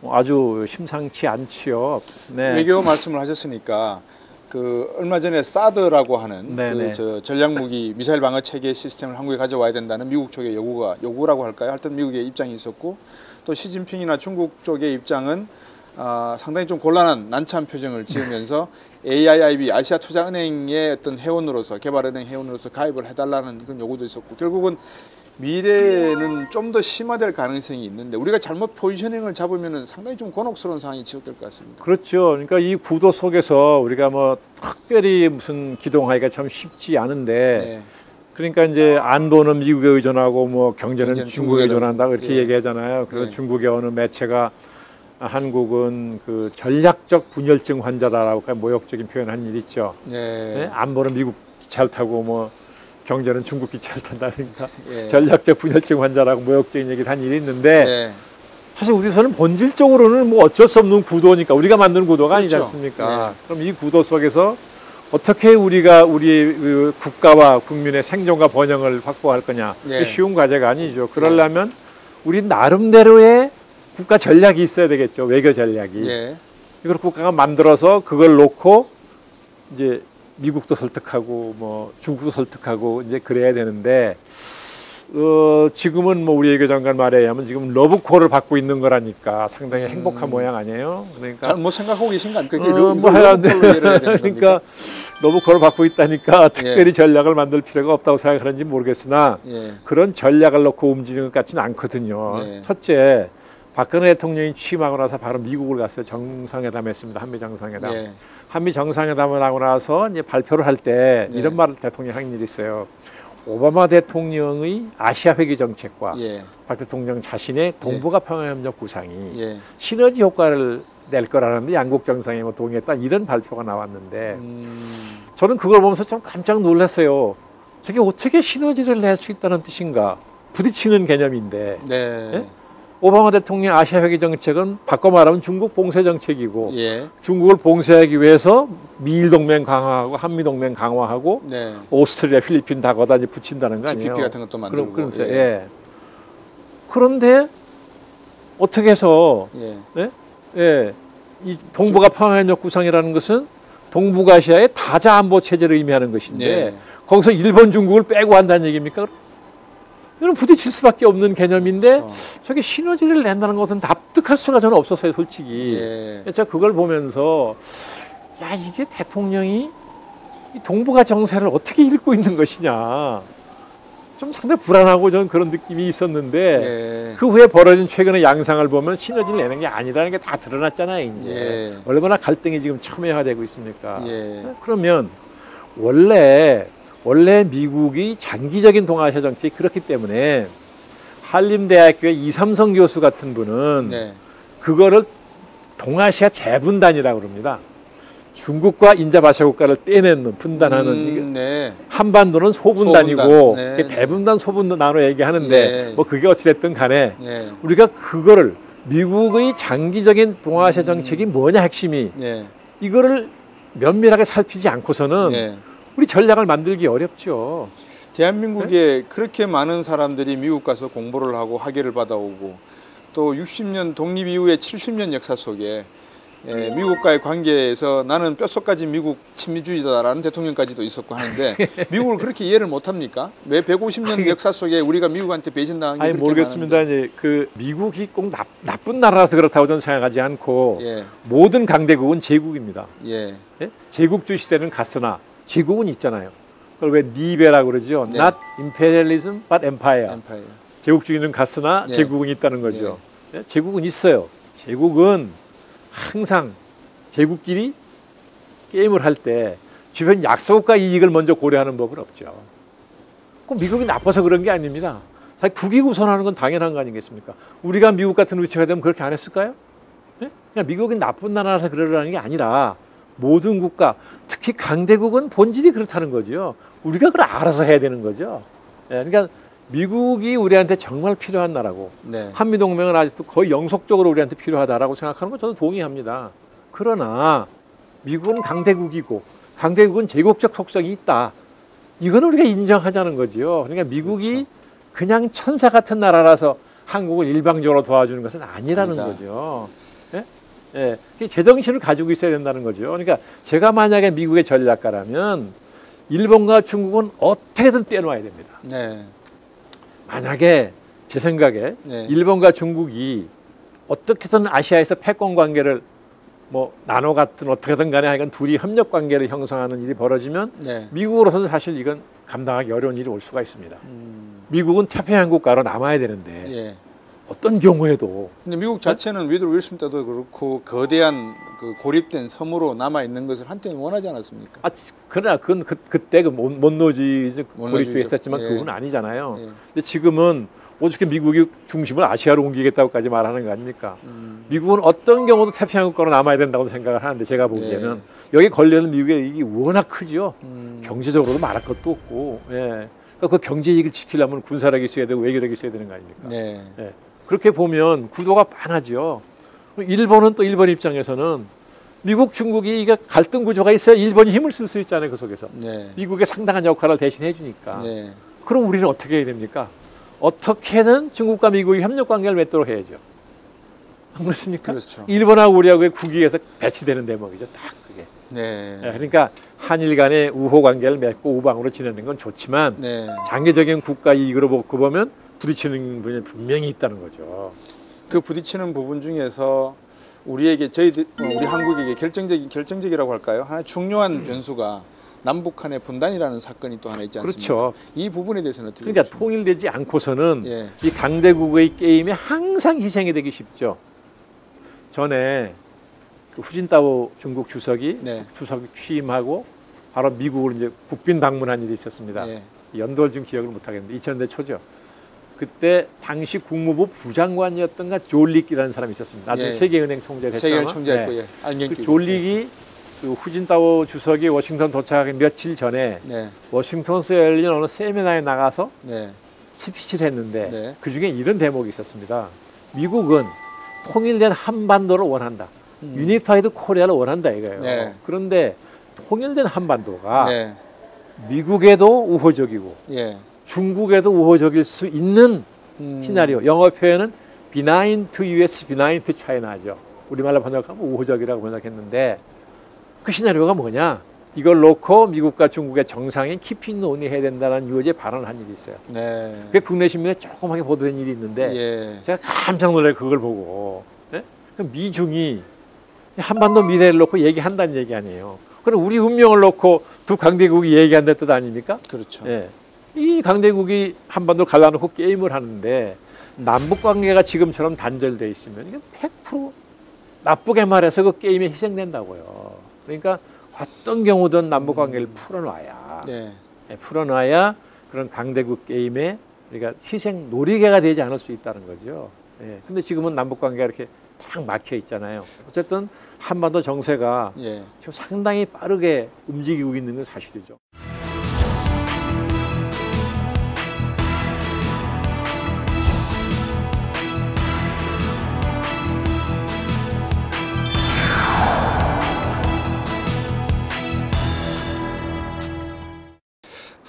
아주 심상치 않지요. 외교 말씀을 하셨으니까 그 얼마 전에 사드라고 하는 그 전략무기 미사일 방어 체계 시스템을 한국에 가져와야 된다는 미국 쪽의 요구라고 할까요? 하여튼 미국의 입장이 있었고 또 시진핑이나 중국 쪽의 입장은 상당히 좀 곤란한 난처한 표정을 지으면서 AIIB 아시아투자은행의 어떤 회원으로서 개발은행 회원으로서 가입을 해달라는 그런 요구도 있었고 결국은 미래는 좀 더 심화될 가능성이 있는데 우리가 잘못 포지셔닝을 잡으면 상당히 좀 곤혹스러운 상황이 지속될 것 같습니다. 그렇죠. 그러니까 이 구도 속에서 우리가 뭐 특별히 무슨 기동하기가 참 쉽지 않은데 그러니까 이제 안보는 미국에 의존하고 뭐 경제는 중국에 의존한다 그렇게 얘기하잖아요. 그래서 중국의 어느 매체가 한국은 그 전략적 분열증 환자다라고 모욕적인 표현한 일 있죠. 안보는 미국 기차를 타고 뭐 경제는 중국 기차를 탄다니까 전략적 분열증 환자라고 모욕적인 얘기를 한 일이 있는데 사실 우리에서는 본질적으로는 뭐 어쩔 수 없는 구도니까 우리가 만드는 구도가 아니지 않습니까? 그럼 이 구도 속에서 어떻게 우리가 우리 그 국가와 국민의 생존과 번영을 확보할 거냐 쉬운 과제가 아니죠. 그러려면 우리 나름대로의 국가 전략이 있어야 되겠죠. 외교 전략이. 이걸 국가가 만들어서 그걸 놓고 이제 미국도 설득하고 뭐 중국도 설득하고 이제 그래야 되는데 지금은 뭐 우리 외교장관 말에 의하면 지금 러브콜을 받고 있는 거라니까 상당히 행복한 모양 아니에요? 그러니까 잘못 생각하고 계신 거 아닙니까? 그러니까 러브콜을 받고 있다니까 특별히 전략을 만들 필요가 없다고 생각하는지 모르겠으나 그런 전략을 놓고 움직이는 것 같지는 않거든요. 첫째, 박근혜 대통령이 취임하고 나서 바로 미국을 갔어요. 정상회담했습니다. 한미 정상회담. 한미 정상회담을 하고 나서 이제 발표를 할 때 이런 말을 대통령이 한 일이 있어요. 오바마 대통령의 아시아 회귀 정책과 박 대통령 자신의 동북아 평화협력 구상이 시너지 효과를 낼 거라는데 양국 정상이 뭐 동의했다 이런 발표가 나왔는데 저는 그걸 보면서 좀 깜짝 놀랐어요. 저게 어떻게 시너지를 낼 수 있다는 뜻인가? 부딪히는 개념인데. 오바마 대통령 아시아 회귀 정책은 바꿔 말하면 중국 봉쇄 정책이고 중국을 봉쇄하기 위해서 미일 동맹 강화하고 한미 동맹 강화하고 오스트리아, 필리핀 다 거다 이제 붙인다는 거 아니에요? TPP 같은 것도 만들고. 그런데 어떻게 해서 이 동북아 평화협력 구상이라는 것은 동북아시아의 다자 안보 체제를 의미하는 것인데 거기서 일본, 중국을 빼고 한다는 얘기입니까? 이건 부딪힐 수밖에 없는 개념인데 저게 시너지를 낸다는 것은 납득할 수가 저는 없었어요, 솔직히. 제가 그걸 보면서 야 이게 대통령이 이 동북아 정세를 어떻게 읽고 있는 것이냐 좀 상당히 불안하고 저는 그런 느낌이 있었는데 그 후에 벌어진 최근의 양상을 보면 시너지를 내는 게 아니라는 게 다 드러났잖아요, 이제. 얼마나 갈등이 지금 첨예화되고 있습니까? 그러면 원래 미국이 장기적인 동아시아 정책이 그렇기 때문에 한림대학교의 이삼성 교수 같은 분은 네. 그거를 동아시아 대분단이라고 그럽니다. 중국과 인자바시아 국가를 떼내는 분단하는 네. 한반도는 소분단이고 네. 대분단 소분단 나눠 얘기하는데 네. 뭐 그게 어찌됐든 간에 네. 우리가 그거를 미국의 장기적인 동아시아 정책이 뭐냐 핵심이 네. 이거를 면밀하게 살피지 않고서는 네. 우리 전략을 만들기 어렵죠. 대한민국에 네? 그렇게 많은 사람들이 미국 가서 공부를 하고 학위를 받아오고 또 60년 독립 이후에 70년 역사 속에 미국과의 관계에서 나는 뼛속까지 미국 친미주의자라는 대통령까지도 있었고 하는데 미국을 그렇게 이해를 못합니까? 왜 150년 역사 속에 우리가 미국한테 배신당한 게 그렇게 모르겠습니다. 이제 그 미국이 꼭 나쁜 나라라서 그렇다고 저는 생각하지 않고 예. 모든 강대국은 제국입니다. 예. 예? 제국주의 시대는 갔으나 제국은 있잖아요. 그걸 왜 니베라고 그러죠? 네. Not imperialism but empire. 제국주의는 갔으나 예. 제국은 있다는 거죠. 예. 제국은 있어요. 제국은 항상 제국끼리 게임을 할 때 주변 약속과 이익을 먼저 고려하는 법은 없죠. 꼭 미국이 나빠서 그런 게 아닙니다. 사실 국익 우선하는 건 당연한 거 아니겠습니까? 우리가 미국 같은 위치가 되면 그렇게 안 했을까요? 네? 그냥 미국이 나쁜 나라라서 그러라는 게 아니라 모든 국가, 특히 강대국은 본질이 그렇다는 거죠. 우리가 그걸 알아서 해야 되는 거죠. 네, 그러니까 미국이 우리한테 정말 필요한 나라고 네. 한미동맹은 아직도 거의 영속적으로 우리한테 필요하다라고 생각하는 건 저도 동의합니다. 그러나 미국은 강대국이고 강대국은 제국적 속성이 있다. 이건 우리가 인정하자는 거죠. 그러니까 미국이 그렇죠. 그냥 천사 같은 나라라서 한국을 일방적으로 도와주는 것은 아니라는 거죠. 예? 예. 제정신을 가지고 있어야 된다는 거죠. 그러니까 제가 만약에 미국의 전략가라면 일본과 중국은 어떻게든 떼놓아야 됩니다. 네. 만약에 제 생각에 네. 일본과 중국이 어떻게든 아시아에서 패권 관계를 뭐 나눠 갖든 어떻게든 간에 하여간 둘이 협력 관계를 형성하는 일이 벌어지면 네. 미국으로서는 사실 이건 감당하기 어려운 일이 올 수가 있습니다. 미국은 태평양 국가로 남아야 되는데 예. 어떤 경우에도 근데 미국 자체는 위드로 윌슨 때도 그렇고 거대한 그 고립된 섬으로 남아 있는 것을 한때는 원하지 않았습니까? 그러나 그건 그때 그 못노지 고립했었지만 예. 그건 아니잖아요. 예. 근데 지금은 어떻게 미국이 중심을 아시아로 옮기겠다고까지 말하는 거 아닙니까? 미국은 어떤 경우도 태평양 국가로 남아야 된다고 생각을 하는데 제가 보기에는 예. 여기 걸려는 미국의 이익이 워낙 크죠. 경제적으로도 말할 것도 없고, 예. 그러니까 그 경제 이익을 지키려면 군사력이 있어야 되고 외교력이 있어야 되는 거 아닙니까? 예. 예. 그렇게 보면 구도가 빤하죠. 일본은 또 일본 입장에서는 미국, 중국이 이게 갈등 구조가 있어야 일본이 힘을 쓸 수 있잖아요. 그 속에서. 네. 미국의 상당한 역할을 대신 해주니까. 네. 그럼 우리는 어떻게 해야 됩니까? 어떻게든 중국과 미국이 협력 관계를 맺도록 해야죠. 안 그렇습니까? 그렇죠. 일본하고 우리하고의 국익에서 배치되는 대목이죠. 딱 그게. 네. 그러니까 한일 간의 우호 관계를 맺고 우방으로 지내는 건 좋지만 네. 장기적인 국가 이익으로 놓고 보면 부딪히는 부분이 분명히 있다는 거죠. 그 부딪히는 부분 중에서 우리에게 우리 한국에게 결정적이라고 할까요? 하나 중요한 변수가 남북한의 분단이라는 사건이 또 하나 있지 않습니까? 그렇죠. 이 부분에 대해서는 어떻게 그러니까 보십니까? 통일되지 않고서는 예. 이 강대국의 게임에 항상 희생이 되기 쉽죠. 전에 그 후진타오 중국 주석이 네. 주석이 취임하고 바로 미국으로 이제 국빈 방문한 일이 있었습니다. 예. 연도를 좀 기억을 못 하겠는데 2000년대 초죠. 그때 당시 국무부 부장관이었던가 졸릭이라는 사람이 있었습니다. 나중에 예. 세계은행 총재를 했죠. 세계은행 총재였고 네. 예. 그 졸릭이 그 후진타오 주석이 워싱턴 도착하기 며칠 전에 네. 워싱턴에서 열린 어느 세미나에 나가서 네. 스피치를 했는데 네. 그중에 이런 대목이 있었습니다. 미국은 통일된 한반도를 원한다. 유니파이드 코리아를 원한다 이거예요. 네. 그런데 통일된 한반도가 네. 미국에도 우호적이고 예. 중국에도 우호적일 수 있는 시나리오. 영어 표현은 benign to US, benign to China죠. 우리말로 번역하면 우호적이라고 번역했는데 그 시나리오가 뭐냐? 이걸 놓고 미국과 중국의 정상이 깊이 논의해야 된다는 유어제 발언을 한 일이 있어요. 네. 그게 국내 신문에 조그맣게 보도된 일이 있는데 예. 제가 깜짝 놀래 그걸 보고 네? 그럼 미중이 한반도 미래를 놓고 얘기한다는 얘기 아니에요. 그럼 우리 운명을 놓고 두 강대국이 얘기한다는 뜻 아닙니까? 그렇죠. 예. 이 강대국이 한반도를 갈라놓고 게임을 하는데 남북관계가 지금처럼 단절돼 있으면 이게 100% 나쁘게 말해서 그 게임에 희생된다고요. 그러니까 어떤 경우든 남북 관계를 풀어놔야 풀어놔야 그런 강대국 게임에 우리가 희생 놀이개가 되지 않을 수 있다는 거죠. 근데 지금은 남북 관계가 이렇게 딱 막혀 있잖아요. 어쨌든 한반도 정세가 지금 상당히 빠르게 움직이고 있는 건 사실이죠.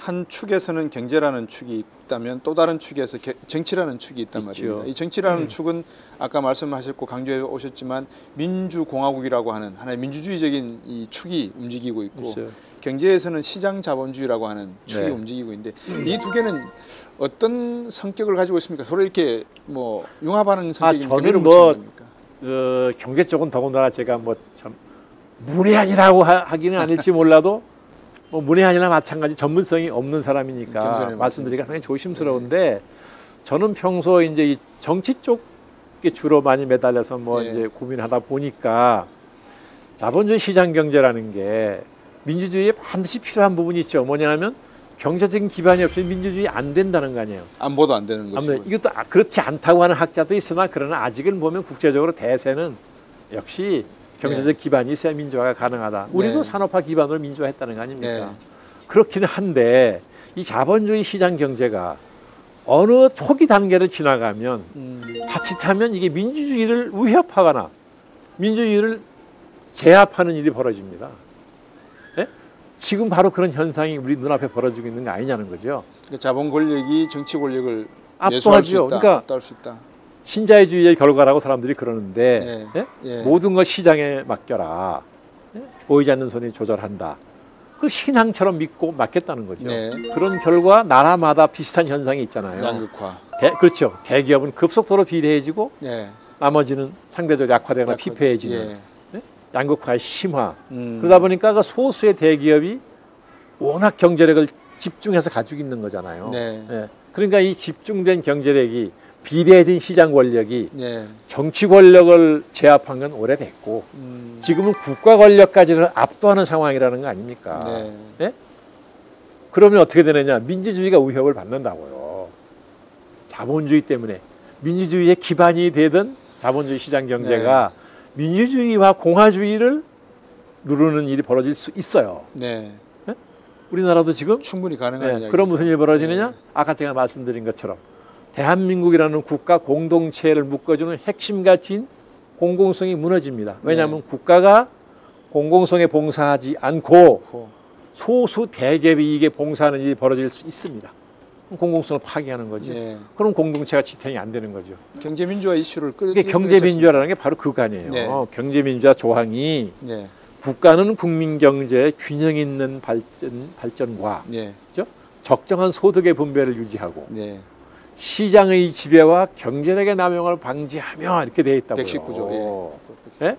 한 축에서는 경제라는 축이 있다면 또 다른 축에서 정치라는 축이 있단 말입니다. 이 정치라는 축은 아까 말씀하셨고 강조해 오셨지만 민주공화국이라고 하는 하나의 민주주의적인 이 축이 움직이고 있고 경제에서는 시장자본주의라고 하는 축이 움직이고 있는데 이 두 개는 어떤 성격을 가지고 있습니까? 서로 이렇게 뭐 융합하는 성격입니까? 저는 뭐 경제 쪽은 더군다나 제가 뭐 참 문외한이라고 하기는 아닐지 몰라도 뭐 문외한이나 마찬가지 전문성이 없는 사람이니까 말씀드리기가 상당히 조심스러운데 저는 평소 이제 이 정치 쪽에 주로 많이 매달려서 뭐 이제 고민하다 보니까 자본주의 시장 경제라는 게 민주주의에 반드시 필요한 부분이 있죠. 뭐냐면 경제적인 기반이 없이 민주주의 안 된다는 거 아니에요. 안보도 안 되는 것이고. 이것도 그렇지 않다고 하는 학자도 있으나 그러나 아직은 보면 국제적으로 대세는 역시 경제적 기반이 있어야 민주화가 가능하다. 우리도 산업화 기반으로 민주화했다는 거 아닙니까? 그렇기는 한데 이 자본주의 시장 경제가 어느 초기 단계를 지나가면 자칫하면 이게 민주주의를 위협하거나 민주주의를 제압하는 일이 벌어집니다. 지금 바로 그런 현상이 우리 눈앞에 벌어지고 있는 거 아니냐는 거죠. 그러니까 자본 권력이 정치 권력을 압도하죠. 그러니까 압도할 수 있다. 신자유주의의 결과라고 사람들이 그러는데 모든 것 시장에 맡겨라. 보이지 않는 손이 조절한다. 그 신앙처럼 믿고 맡겼다는 거죠. 그런 결과 나라마다 비슷한 현상이 있잖아요. 양극화. 그렇죠. 대기업은 급속도로 비대해지고 나머지는 상대적으로 약화되거나 피폐해지는 양극화의 심화. 그러다 보니까 그 소수의 대기업이 워낙 경제력을 집중해서 가지고 있는 거잖아요. 그러니까 이 집중된 경제력이 비대해진 시장 권력이 정치 권력을 제압한 건 오래됐고 지금은 국가 권력까지를 압도하는 상황이라는 거 아닙니까? 그러면 어떻게 되느냐? 민주주의가 위협을 받는다고요. 자본주의 때문에 민주주의의 기반이 되던 자본주의 시장 경제가 민주주의와 공화주의를 누르는 일이 벌어질 수 있어요. 우리나라도 지금 충분히 가능한 그럼 무슨 일이 벌어지느냐? 아까 제가 말씀드린 것처럼 대한민국이라는 국가 공동체를 묶어주는 핵심 가치인 공공성이 무너집니다. 왜냐하면 국가가 공공성에 봉사하지 않고 소수 대기업의 이익에 봉사하는 일이 벌어질 수 있습니다. 공공성을 파괴하는 거죠. 그럼 공동체가 지탱이 안 되는 거죠. 경제민주화 이슈를 이게 경제민주화라는 게 바로 그거 아니에요. 경제민주화 조항이 국가는 국민경제의 균형 있는 발전과 그렇죠? 적정한 소득의 분배를 유지하고 시장의 지배와 경제력의 남용을 방지하며 이렇게 되어 있다고요. 119조.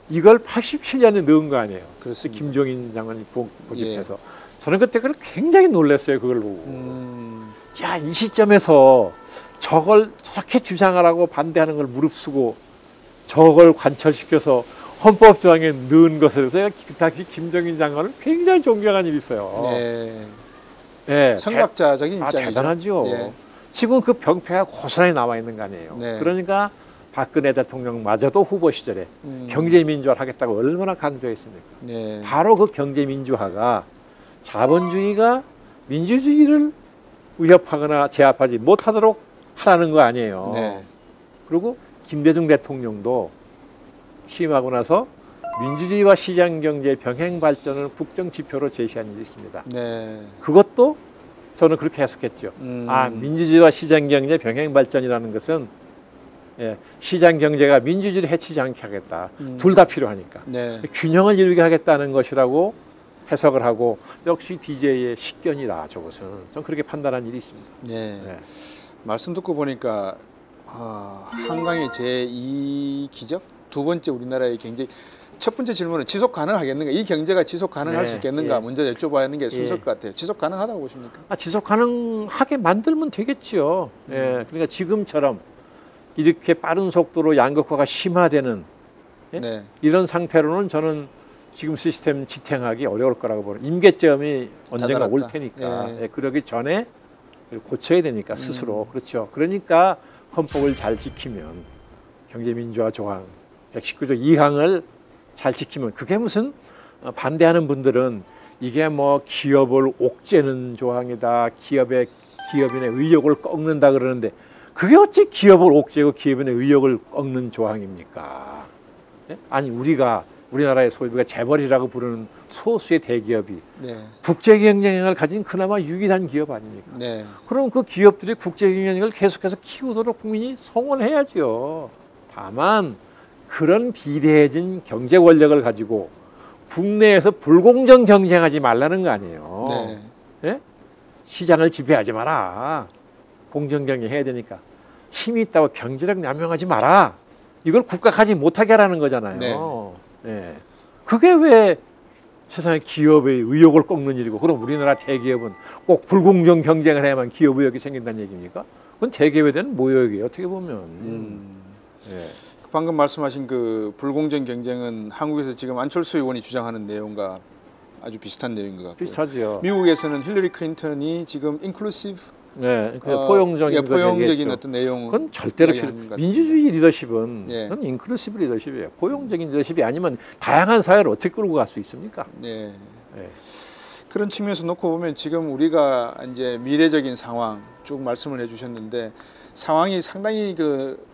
이걸 87년에 넣은 거 아니에요. 그렇습니다. 김종인 장관이 고집해서. 저는 그때 그걸 굉장히 놀랐어요. 그걸 보고. 야, 이 시점에서 저걸 저렇게 주장하라고 반대하는 걸 무릅쓰고 저걸 관철시켜서 헌법 조항에 넣은 것에 대해서 제가 그 당시 김종인 장관을 굉장히 존경한 일이 있어요. 청각자적인 입장이죠. 대단하죠. 지금 그 병폐가 고스란히 남아 있는 거 아니에요. 그러니까 박근혜 대통령마저도 후보 시절에 경제민주화를 하겠다고 얼마나 강조했습니까? 바로 그 경제민주화가 자본주의가 민주주의를 위협하거나 제압하지 못하도록 하라는 거 아니에요. 그리고 김대중 대통령도 취임하고 나서 민주주의와 시장경제의 병행 발전을 국정지표로 제시한 일이 있습니다. 그것도 저는 그렇게 해석했죠. 민주주의와 시장경제 병행 발전이라는 것은 시장경제가 민주주의를 해치지 않게 하겠다. 둘 다 필요하니까. 균형을 이루게 하겠다는 것이라고 해석을 하고 역시 DJ의 식견이다. 저것은 좀 그렇게 판단한 일이 있습니다. 말씀 듣고 보니까 한강의 제2기적? 두 번째 우리나라의 경제 첫 번째 질문은 지속 가능하겠는가? 이 경제가 지속 가능할 수 있겠는가? 먼저 여쭤봐야 하는 게 순서일 것 같아요. 지속 가능하다고 보십니까? 지속 가능하게 만들면 되겠죠. 그러니까 지금처럼 이렇게 빠른 속도로 양극화가 심화되는 이런 상태로는 저는 지금 시스템 지탱하기 어려울 거라고 보는 임계점이 언젠가 올 테니까 예. 그러기 전에 고쳐야 되니까 스스로 그렇죠. 그러니까 헌법을 잘 지키면 경제민주화 조항 119조 2항을 잘 지키면 그게 무슨 반대하는 분들은 이게 뭐 기업을 옥죄는 조항이다. 기업인의 의욕을 꺾는다 그러는데 그게 어찌 기업을 옥죄고 기업인의 의욕을 꺾는 조항입니까? 예? 아니 우리나라의 소비가 재벌이라고 부르는 소수의 대기업이 네. 국제 경쟁력을 가진 그나마 유일한 기업 아닙니까? 네. 그럼 그 기업들이 국제 경쟁력을 계속해서 키우도록 국민이 성원해야죠. 다만 그런 비대해진 경제 권력을 가지고 국내에서 불공정 경쟁하지 말라는 거 아니에요. 네. 예? 시장을 지배하지 마라. 공정 경쟁해야 되니까 힘이 있다고 경제력 남용하지 마라. 이걸 국가하지 못하게 하라는 거잖아요. 네. 네. 그게 왜 세상에 기업의 의욕을 꺾는 일이고 그럼 우리나라 대기업은 꼭 불공정 경쟁을 해야만 기업 의욕이 생긴다는 얘기입니까? 그건 대기업에 대한 모욕이에요. 어떻게 보면. 네. 방금 말씀하신 그 불공정 경쟁은 한국에서 지금 안철수 의원이 주장하는 내용과 아주 비슷한 내용인 것 같고요. 비슷하죠. 미국에서는 힐러리 클린턴이 지금 인클루시브 네, 포용적인 어떤 내용 그건 절대로 민주주의 리더십은 그건 인클루시브 리더십이에요. 포용적인 리더십이 아니면 다양한 사회를 어떻게 끌고 갈 수 있습니까? 네. 네. 그런 측면에서 놓고 보면 지금 우리가 이제 미래적인 상황 쭉 말씀을 해주셨는데 상황이 상당히 그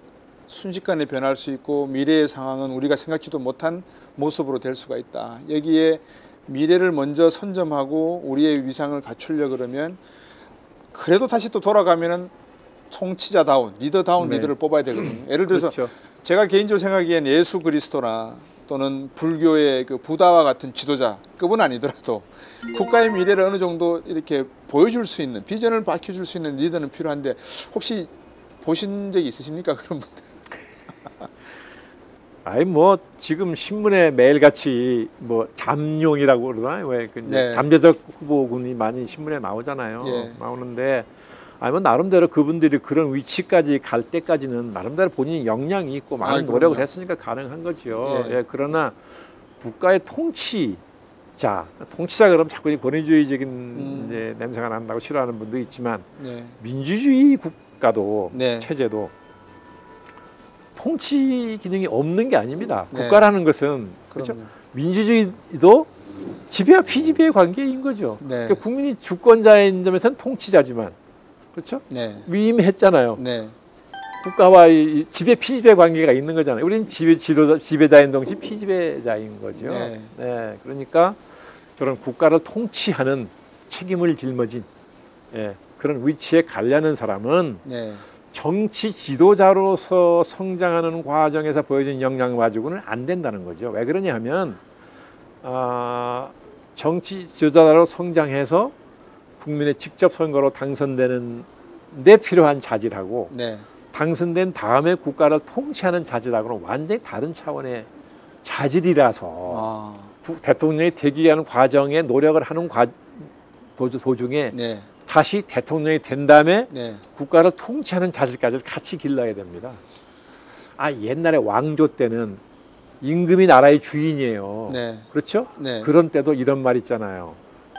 순식간에 변할 수 있고 미래의 상황은 우리가 생각지도 못한 모습으로 될 수가 있다. 여기에 미래를 먼저 선점하고 우리의 위상을 갖추려 그러면 그래도 다시 또 돌아가면은 통치자다운 리더다운 네. 리더를 뽑아야 되거든요. 예를 들어서 그렇죠. 제가 개인적으로 생각하기엔 예수 그리스도나 또는 불교의 그 부다와 같은 지도자급은 아니더라도 국가의 미래를 어느 정도 이렇게 보여줄 수 있는 비전을 밝혀줄 수 있는 리더는 필요한데 혹시 보신 적이 있으십니까 그런 분들? 아니 뭐 지금 신문에 매일같이 뭐 잠룡이라고 그러나 왜 그 네. 잠재적 후보군이 많이 신문에 나오잖아요. 예. 나오는데 아니 뭐 나름대로 그분들이 그런 위치까지 갈 때까지는 나름대로 본인이 역량이 있고 많은 노력을 했으니까 가능한 거죠. 예. 예. 그러나 국가의 통치자 그러면 자꾸 권위주의적인 이제 냄새가 난다고 싫어하는 분도 있지만 민주주의 국가도 체제도 통치 기능이 없는 게 아닙니다. 국가라는 것은 그렇죠? 민주주의도 지배와 피지배의 관계인 거죠. 그러니까 국민이 주권자인 점에서는 통치자지만 그렇죠? 위임했잖아요. 국가와 이 지배 피지배 관계가 있는 거잖아요. 우리는 지배자인 동시에 피지배자인 거죠. 그러니까 그런 국가를 통치하는 책임을 짊어진 그런 위치에 가려는 사람은 정치 지도자로서 성장하는 과정에서 보여진 역량 가지고는 안 된다는 거죠. 왜 그러냐 하면 정치 지도자로 성장해서 국민의 직접 선거로 당선되는 데 필요한 자질하고 당선된 다음에 국가를 통치하는 자질하고는 완전히 다른 차원의 자질이라서 대통령이 되기 위한 과정에 노력을 하는 도중에 다시 대통령이 된 다음에 국가를 통치하는 자질까지 같이 길러야 됩니다. 옛날에 왕조 때는 임금이 나라의 주인이에요. 그렇죠? 그런 때도 이런 말 있잖아요.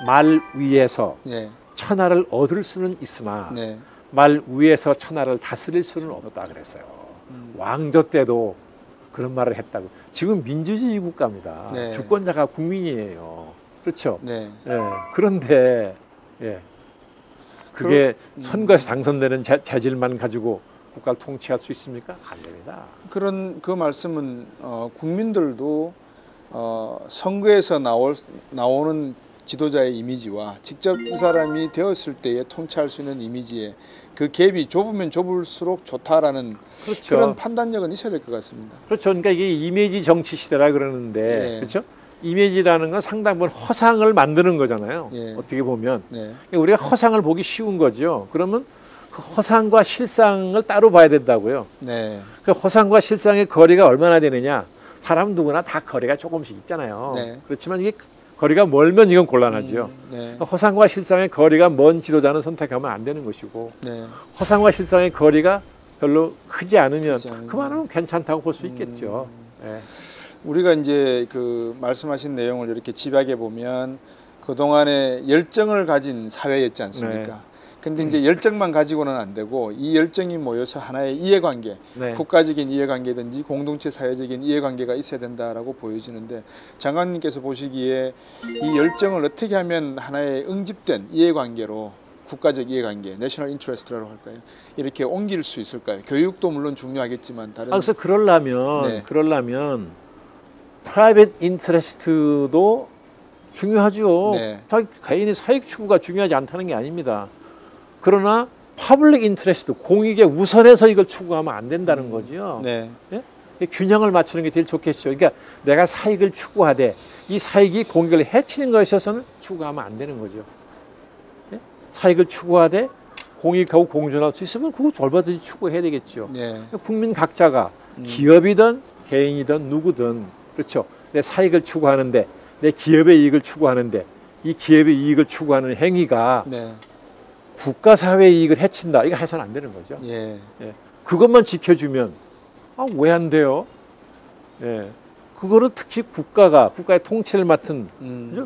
말 위에서 천하를 얻을 수는 있으나 말 위에서 천하를 다스릴 수는 없다 그랬어요. 왕조 때도 그런 말을 했다고. 지금 민주주의 국가입니다. 주권자가 국민이에요. 그렇죠? 그런데 그게 선거에서 당선되는 재질만 가지고 국가를 통치할 수 있습니까? 안 됩니다. 그 말씀은 국민들도 선거에서 나오는 지도자의 이미지와 직접 이 사람이 되었을 때에 통치할 수 있는 이미지에 그 갭이 좁으면 좁을수록 좋다라는 그런 판단력은 있어야 될 것 같습니다. 그렇죠. 그러니까 이게 이미지 정치 시대라 그러는데 그렇죠? 이미지라는 건 상당 부분 허상을 만드는 거잖아요. 어떻게 보면 우리가 허상을 보기 쉬운 거죠. 그러면 그 허상과 실상을 따로 봐야 된다고요. 그 허상과 실상의 거리가 얼마나 되느냐. 사람 누구나 다 거리가 조금씩 있잖아요. 그렇지만 이게 거리가 멀면 이건 곤란하죠. 허상과 실상의 거리가 먼 지도자는 선택하면 안 되는 것이고 허상과 실상의 거리가 별로 크지 않으면 그만하면 괜찮다고 볼 수 있겠죠. 우리가 이제 그 말씀하신 내용을 이렇게 집약해 보면 그동안에 열정을 가진 사회였지 않습니까? 네. 근데 이제 열정만 가지고는 안 되고 이 열정이 모여서 하나의 이해관계, 네. 국가적인 이해관계든지 공동체 사회적인 이해관계가 있어야 된다라고 보여지는데 장관님께서 보시기에 이 열정을 어떻게 하면 하나의 응집된 이해관계로 국가적 이해관계, 내셔널 인트레스트라고 할까요? 이렇게 옮길 수 있을까요? 교육도 물론 중요하겠지만 다른. 그래서 그러려면 프라이빗 인트레스트도 중요하죠. 네. 자기 개인의 사익 추구가 중요하지 않다는 게 아닙니다. 그러나 퍼블릭 인트레스트, 공익에 우선해서 이걸 추구하면 안 된다는 거죠. 네. 예? 균형을 맞추는 게 제일 좋겠죠. 그러니까 내가 사익을 추구하되 이 사익이 공익을 해치는 것에 있어서는 추구하면 안 되는 거죠. 예? 사익을 추구하되 공익하고 공존할 수 있으면 그거 얼마든지 추구해야 되겠죠. 네. 국민 각자가 기업이든 개인이든 누구든 그렇죠. 내 사익을 추구하는데 내 기업의 이익을 추구하는데 이 기업의 이익을 추구하는 행위가 네. 국가 사회의 이익을 해친다. 이거 해서는 안 되는 거죠. 예. 예. 그것만 지켜주면 왜 안 돼요? 예. 그거는 특히 국가의 통치를 맡은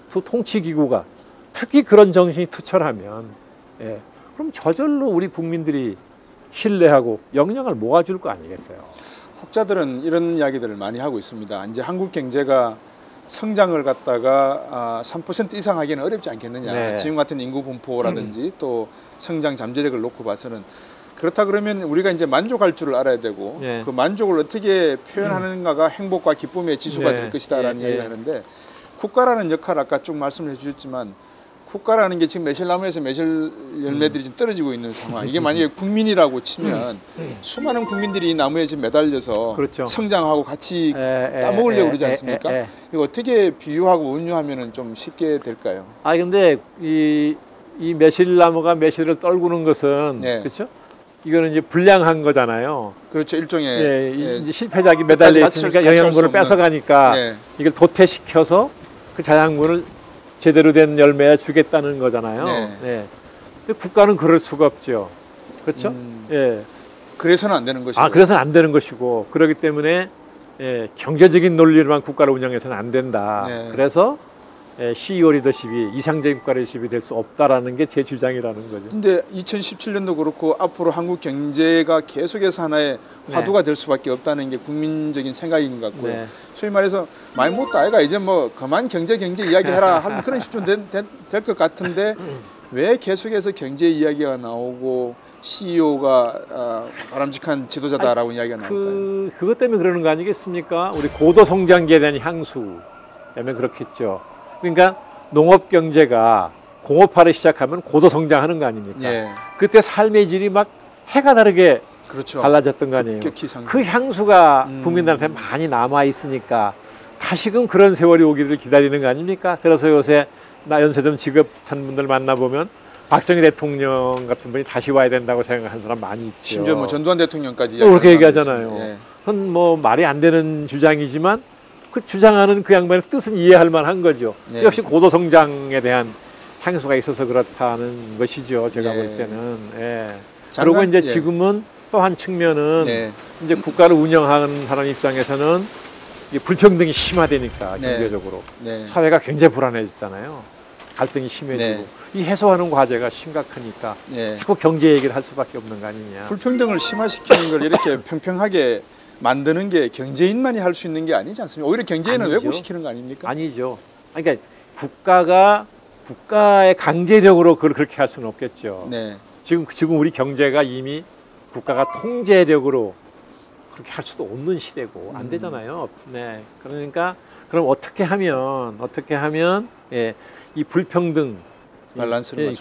두 통치기구가 특히 그런 정신이 투철하면 예. 그럼 저절로 우리 국민들이 신뢰하고 영향을 모아줄 거 아니겠어요? 학자들은 이런 이야기들을 많이 하고 있습니다. 이제 한국 경제가 성장을 갖다가 3% 이상 하기는 어렵지 않겠느냐. 네. 지금 같은 인구 분포라든지 또 성장 잠재력을 놓고 봐서는 그렇다 그러면 우리가 이제 만족할 줄을 알아야 되고 네. 그 만족을 어떻게 표현하는가가 행복과 기쁨의 지수가 네. 될 것이다라는 네. 이야기를 하는데 국가라는 역할 아까 쭉 말씀을 해주셨지만 국가라는 게 지금 매실나무에서 매실 열매들이 지금 떨어지고 있는 상황. 이게 만약에 국민이라고 치면 수많은 국민들이 이 나무에 지금 매달려서 그렇죠. 성장하고 같이 따먹으려고 그러지 않습니까? 이거 어떻게 비유하고 운유하면 좀 쉽게 될까요? 근데 이 매실나무가 매실을 떨구는 것은 네. 그렇죠? 이거는 이제 불량한 거잖아요. 그렇죠. 일종의 예, 이제 실패작이 매달려 있으니까 영양분을 뺏어가니까 네. 이걸 도태시켜서 그 자양분을 제대로 된 열매에 주겠다는 거잖아요. 네. 네. 근데 국가는 그럴 수가 없죠. 그렇죠? 예. 그래서는 안 되는 것이고. 그래서는 안 되는 것이고 그렇기 때문에 예, 경제적인 논리로만 국가를 운영해서는 안 된다. 네. 그래서 CEO 리더십이 이상적인 국가 리더십이 될 수 없다라는 게 제 주장이라는 거죠. 근데 2017년도 그렇고 앞으로 한국 경제가 계속해서 하나의 화두가 될 수밖에 없다는 게 국민적인 생각인 것 같고요. 네. 소위 말해서 많이 못다 아이가 이제 뭐 그만 경제 이야기해라 하는 그런 시점 될 것 같은데 왜 계속해서 경제 이야기가 나오고 CEO가 바람직한 지도자다라고 이야기가 나올까요? 그것 때문에 그러는 거 아니겠습니까? 우리 고도 성장기에 대한 향수 때문에 그렇겠죠. 그러니까 농업 경제가 공업화를 시작하면 고도 성장하는 거 아닙니까? 예. 그때 삶의 질이 막 해가 다르게 그렇죠. 달라졌던 거 아니에요. 그 향수가 국민들한테 많이 남아 있으니까 다시금 그런 세월이 오기를 기다리는 거 아닙니까? 그래서 요새 나 연세점 직업한 분들 만나보면 박정희 대통령 같은 분이 다시 와야 된다고 생각하는 사람 많이 있죠. 심지어 뭐 전두환 대통령까지 그렇게 얘기하잖아요. 예. 그건 뭐 말이 안 되는 주장이지만 그 주장하는 그 양반의 뜻은 이해할 만한 거죠. 예. 역시 고도 성장에 대한 향수가 있어서 그렇다는 것이죠. 제가 볼 때는. 예. 그리고 이제 지금은 또 한 측면은 이제 국가를 운영하는 사람 입장에서는 이 불평등이 심화되니까 경제적으로 사회가 굉장히 불안해졌잖아요. 갈등이 심해지고 이 해소하는 과제가 심각하니까 자꾸 경제 얘기를 할 수밖에 없는 거 아니냐. 불평등을 심화시키는 걸 이렇게 평평하게 만드는 게 경제인만이 할 수 있는 게 아니지 않습니까? 오히려 경제인은 왜곡시키는 거 아닙니까? 아니죠. 그러니까 국가의 강제력으로 그걸 그렇게 할 수는 없겠죠. 지금 우리 경제가 이미 국가가 통제력으로 그렇게 할 수도 없는 시대고 안 되잖아요. 네. 그러니까 그럼 어떻게 하면 이 불평등 밸런스를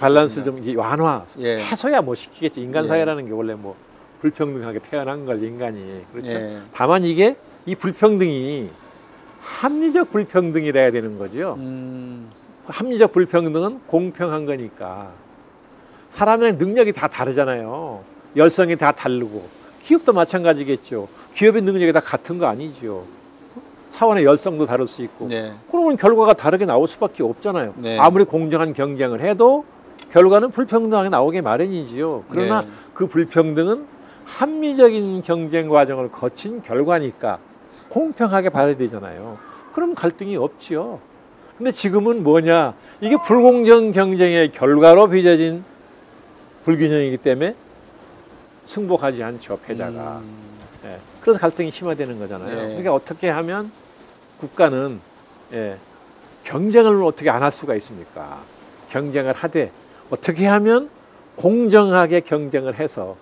좀 완화 해소야 뭐 시키겠죠. 인간 사회라는 게 원래 뭐 불평등하게 태어난 걸 인간이 그렇죠. 다만 이 불평등이 합리적 불평등이라 해야 되는 거죠. 합리적 불평등은 공평한 거니까 사람의 능력이 다 다르잖아요. 열성이 다 다르고 기업도 마찬가지겠죠. 기업의 능력이 다 같은 거 아니죠. 사원의 열성도 다를 수 있고 그러면 결과가 다르게 나올 수밖에 없잖아요. 아무리 공정한 경쟁을 해도 결과는 불평등하게 나오게 마련이지요. 그러나 그 불평등은 합리적인 경쟁 과정을 거친 결과니까 공평하게 받아야 되잖아요. 그럼 갈등이 없지요. 근데 지금은 뭐냐? 이게 불공정 경쟁의 결과로 빚어진 불균형이기 때문에 승복하지 않죠, 패자가. 예, 그래서 갈등이 심화되는 거잖아요. 네. 그러니까 어떻게 하면 국가는 경쟁을 어떻게 안 할 수가 있습니까? 경쟁을 하되 어떻게 하면 공정하게 경쟁을 해서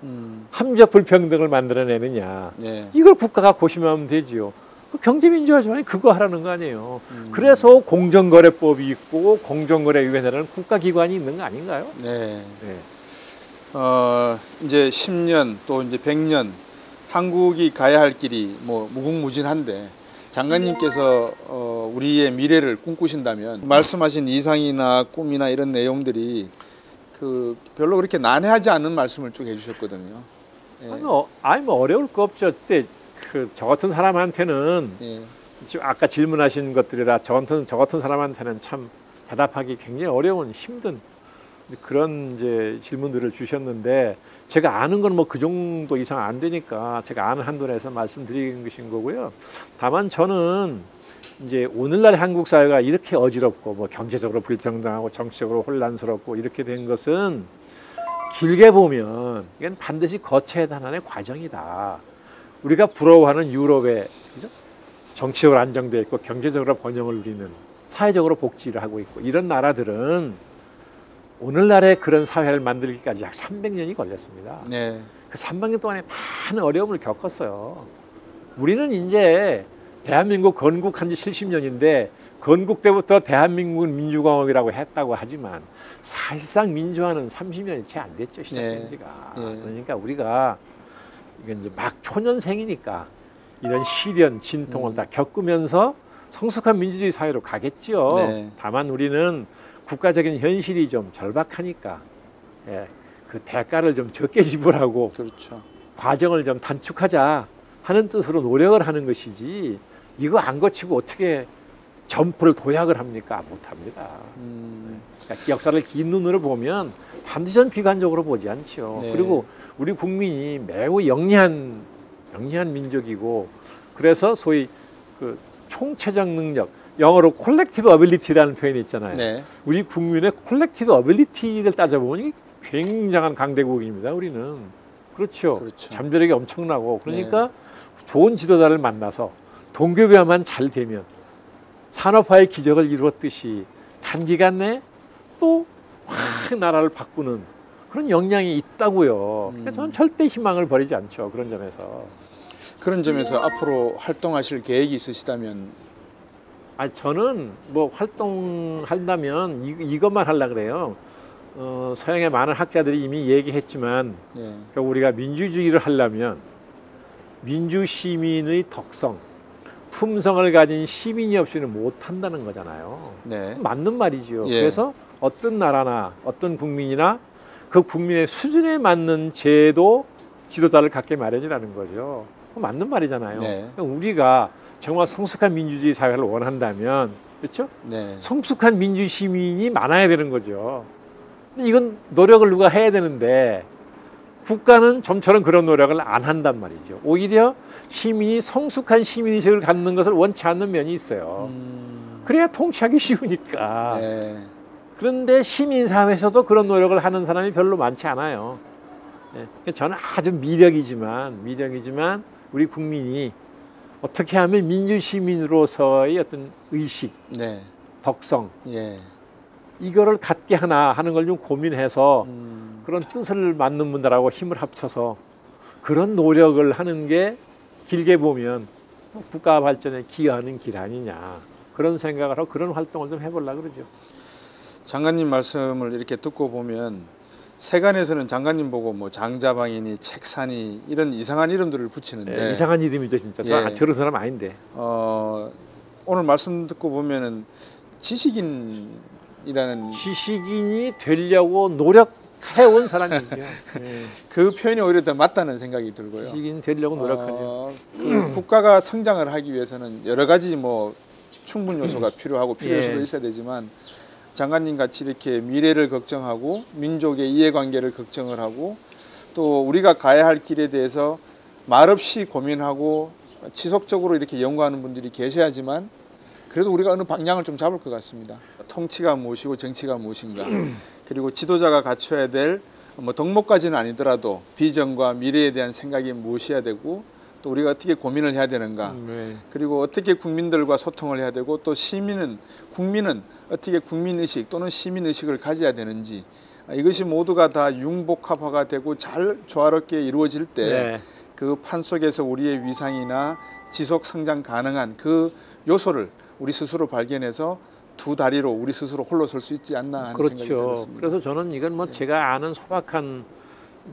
함적 불평등을 만들어내느냐. 네. 이걸 국가가 고심하면 되지요. 그 경제민주화전이 그거 하라는 거 아니에요. 그래서 공정거래법이 있고 공정거래위원회라는 국가기관이 있는 거 아닌가요? 네. 네. 이제 10년 또 이제 100년 한국이 가야 할 길이 뭐 무궁무진한데 장관님께서 우리의 미래를 꿈꾸신다면 말씀하신 이상이나 꿈이나 이런 내용들이 그 별로 그렇게 난해하지 않은 말씀을 쭉 해주셨거든요. 예. 아니 뭐 어려울 거 없죠. 그때 저 같은 사람한테는 예. 지금 아까 질문하신 것들이라 저 같은 사람한테는 참 대답하기 굉장히 어려운 힘든 그런 이제 질문들을 주셨는데 제가 아는 건 뭐 그 정도 이상 안 되니까 제가 아는 한도 내에서 말씀드리는 것인 거고요. 다만 저는 이제 오늘날 한국 사회가 이렇게 어지럽고 뭐 경제적으로 불평등하고 정치적으로 혼란스럽고 이렇게 된 것은 길게 보면 이건 반드시 거쳐야 하는 과정이다. 우리가 부러워하는 유럽의 그죠? 정치적으로 안정되어 있고 경제적으로 번영을 누리는 사회적으로 복지를 하고 있고 이런 나라들은 오늘날의 그런 사회를 만들기까지 약 300년이 걸렸습니다. 네. 그 300년 동안에 많은 어려움을 겪었어요. 우리는 이제 대한민국 건국한 지 70년인데 건국 때부터 대한민국은 민주공화국이라고 했다고 하지만 사실상 민주화는 30년이 채 안 됐죠. 시작된 지가. 네. 그러니까 우리가 이게 이제 막 초년생이니까 이런 시련, 진통을 다 겪으면서 성숙한 민주주의 사회로 가겠지요. 네. 다만 우리는 국가적인 현실이 좀 절박하니까 그 대가를 좀 적게 지불하고 그렇죠. 과정을 좀 단축하자 하는 뜻으로 노력을 하는 것이지 이거 안 거치고 어떻게 점프를 도약을 합니까? 못합니다. 그러니까 역사를 긴 눈으로 보면 반드시 비관적으로 보지 않죠. 네. 그리고 우리 국민이 매우 영리한 민족이고 그래서 소위 그 총체적 능력 영어로 콜렉티브 어빌리티라는 표현이 있잖아요. 네. 우리 국민의 콜렉티브 어빌리티를 따져보면 굉장한 강대국입니다. 우리는. 그렇죠. 잠재력이 엄청나고 그러니까 좋은 지도자를 만나서 동교배화만 잘 되면 산업화의 기적을 이루었듯이 단기간 내에 또 확 나라를 바꾸는 그런 역량이 있다고요. 그래서 저는 절대 희망을 버리지 않죠. 그런 점에서 앞으로 활동하실 계획이 있으시다면 저는 뭐 활동한다면 이것만 하려고 그래요. 서양의 많은 학자들이 이미 얘기했지만 결국 우리가 민주주의를 하려면 민주시민의 덕성, 품성을 가진 시민이 없이는 못한다는 거잖아요. 네. 맞는 말이죠. 그래서 어떤 나라나 어떤 국민이나 그 국민의 수준에 맞는 제도, 지도자를 갖게 마련이라는 거죠. 맞는 말이잖아요. 네. 우리가 정말 성숙한 민주주의 사회를 원한다면 그렇죠? 네. 성숙한 민주 시민이 많아야 되는 거죠. 근데 이건 노력을 누가 해야 되는데 국가는 좀처럼 그런 노력을 안 한단 말이죠. 오히려 시민이 성숙한 시민의식을 갖는 것을 원치 않는 면이 있어요. 그래야 통치하기 쉬우니까. 네. 그런데 시민사회에서도 그런 노력을 하는 사람이 별로 많지 않아요. 저는 아주 미력이지만 우리 국민이 어떻게 하면 민주시민으로서의 어떤 의식, 덕성 이거를 갖게 하나 하는 걸 좀 고민해서 그런 뜻을 맞는 분들하고 힘을 합쳐서 그런 노력을 하는 게 길게 보면 국가 발전에 기여하는 길 아니냐 그런 생각을 하고 그런 활동을 좀 해보려고 그러죠. 장관님 말씀을 이렇게 듣고 보면 세간에서는 장관님 보고 뭐 장자방이니 책산이 이런 이상한 이름들을 붙이는데 이상한 이름이죠 진짜. 저런 사람 아닌데. 오늘 말씀 듣고 보면은 지식인이 되려고 노력해온 사람이죠. 그 표현이 오히려 더 맞다는 생각이 들고요. 지식인 되려고 노력하죠. 국가가 성장을 하기 위해서는 여러 가지 뭐 충분 요소가 필요하고 필요 요소도 있어야 되지만 장관님 같이 이렇게 미래를 걱정하고 민족의 이해관계를 걱정을 하고 또 우리가 가야 할 길에 대해서 말없이 고민하고 지속적으로 이렇게 연구하는 분들이 계셔야지만 그래도 우리가 어느 방향을 좀 잡을 것 같습니다. 통치가 무엇이고 정치가 무엇인가, 그리고 지도자가 갖춰야 될 뭐 덕목까지는 아니더라도 비전과 미래에 대한 생각이 무엇이어야 되고, 또 우리가 어떻게 고민을 해야 되는가, 그리고 어떻게 국민들과 소통을 해야 되고, 또 국민은 어떻게 국민의식 또는 시민의식을 가져야 되는지, 이것이 모두가 다 융복합화가 되고 잘 조화롭게 이루어질 때 그 판 속에서 우리의 위상이나 지속 성장 가능한 그 요소를 우리 스스로 발견해서 두 다리로 우리 스스로 홀로 설 수 있지 않나 하는 생각이 들었습니다. 그래서 저는 이건 뭐 제가 아는 소박한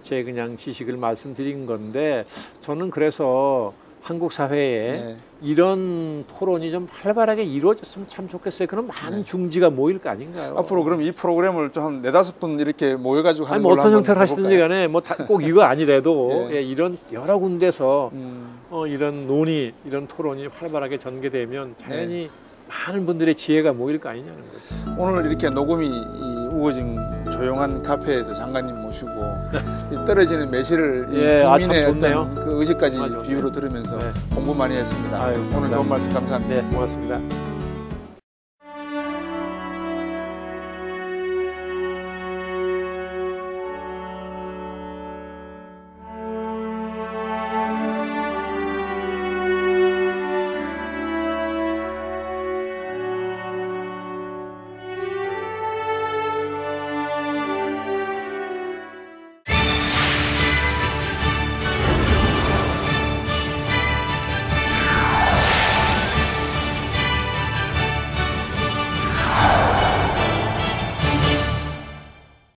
제 그냥 지식을 말씀드린 건데, 저는 그래서 한국 사회에 이런 토론이 좀 활발하게 이루어졌으면 참 좋겠어요. 그럼 많은 중지가 모일 거 아닌가요? 앞으로 그럼 이 프로그램을 좀 한 4-5분 이렇게 모여가지고 하는 뭐 걸로 어떤 형태로 하시든지 간에 뭐 꼭 이거 아니래도 이런 여러 군데서 이런 논의, 이런 토론이 활발하게 전개되면 자연히 많은 분들의 지혜가 모일 거 아니냐는 거죠. 오늘 이렇게 녹음이 우거진 조용한 카페에서 장관님 모시고 이 떨어지는 매실을 국민의 어떤 그 의식까지 비유로 들으면서 공부 많이 했습니다. 오늘 좋은 말씀 감사합니다. 네, 고맙습니다.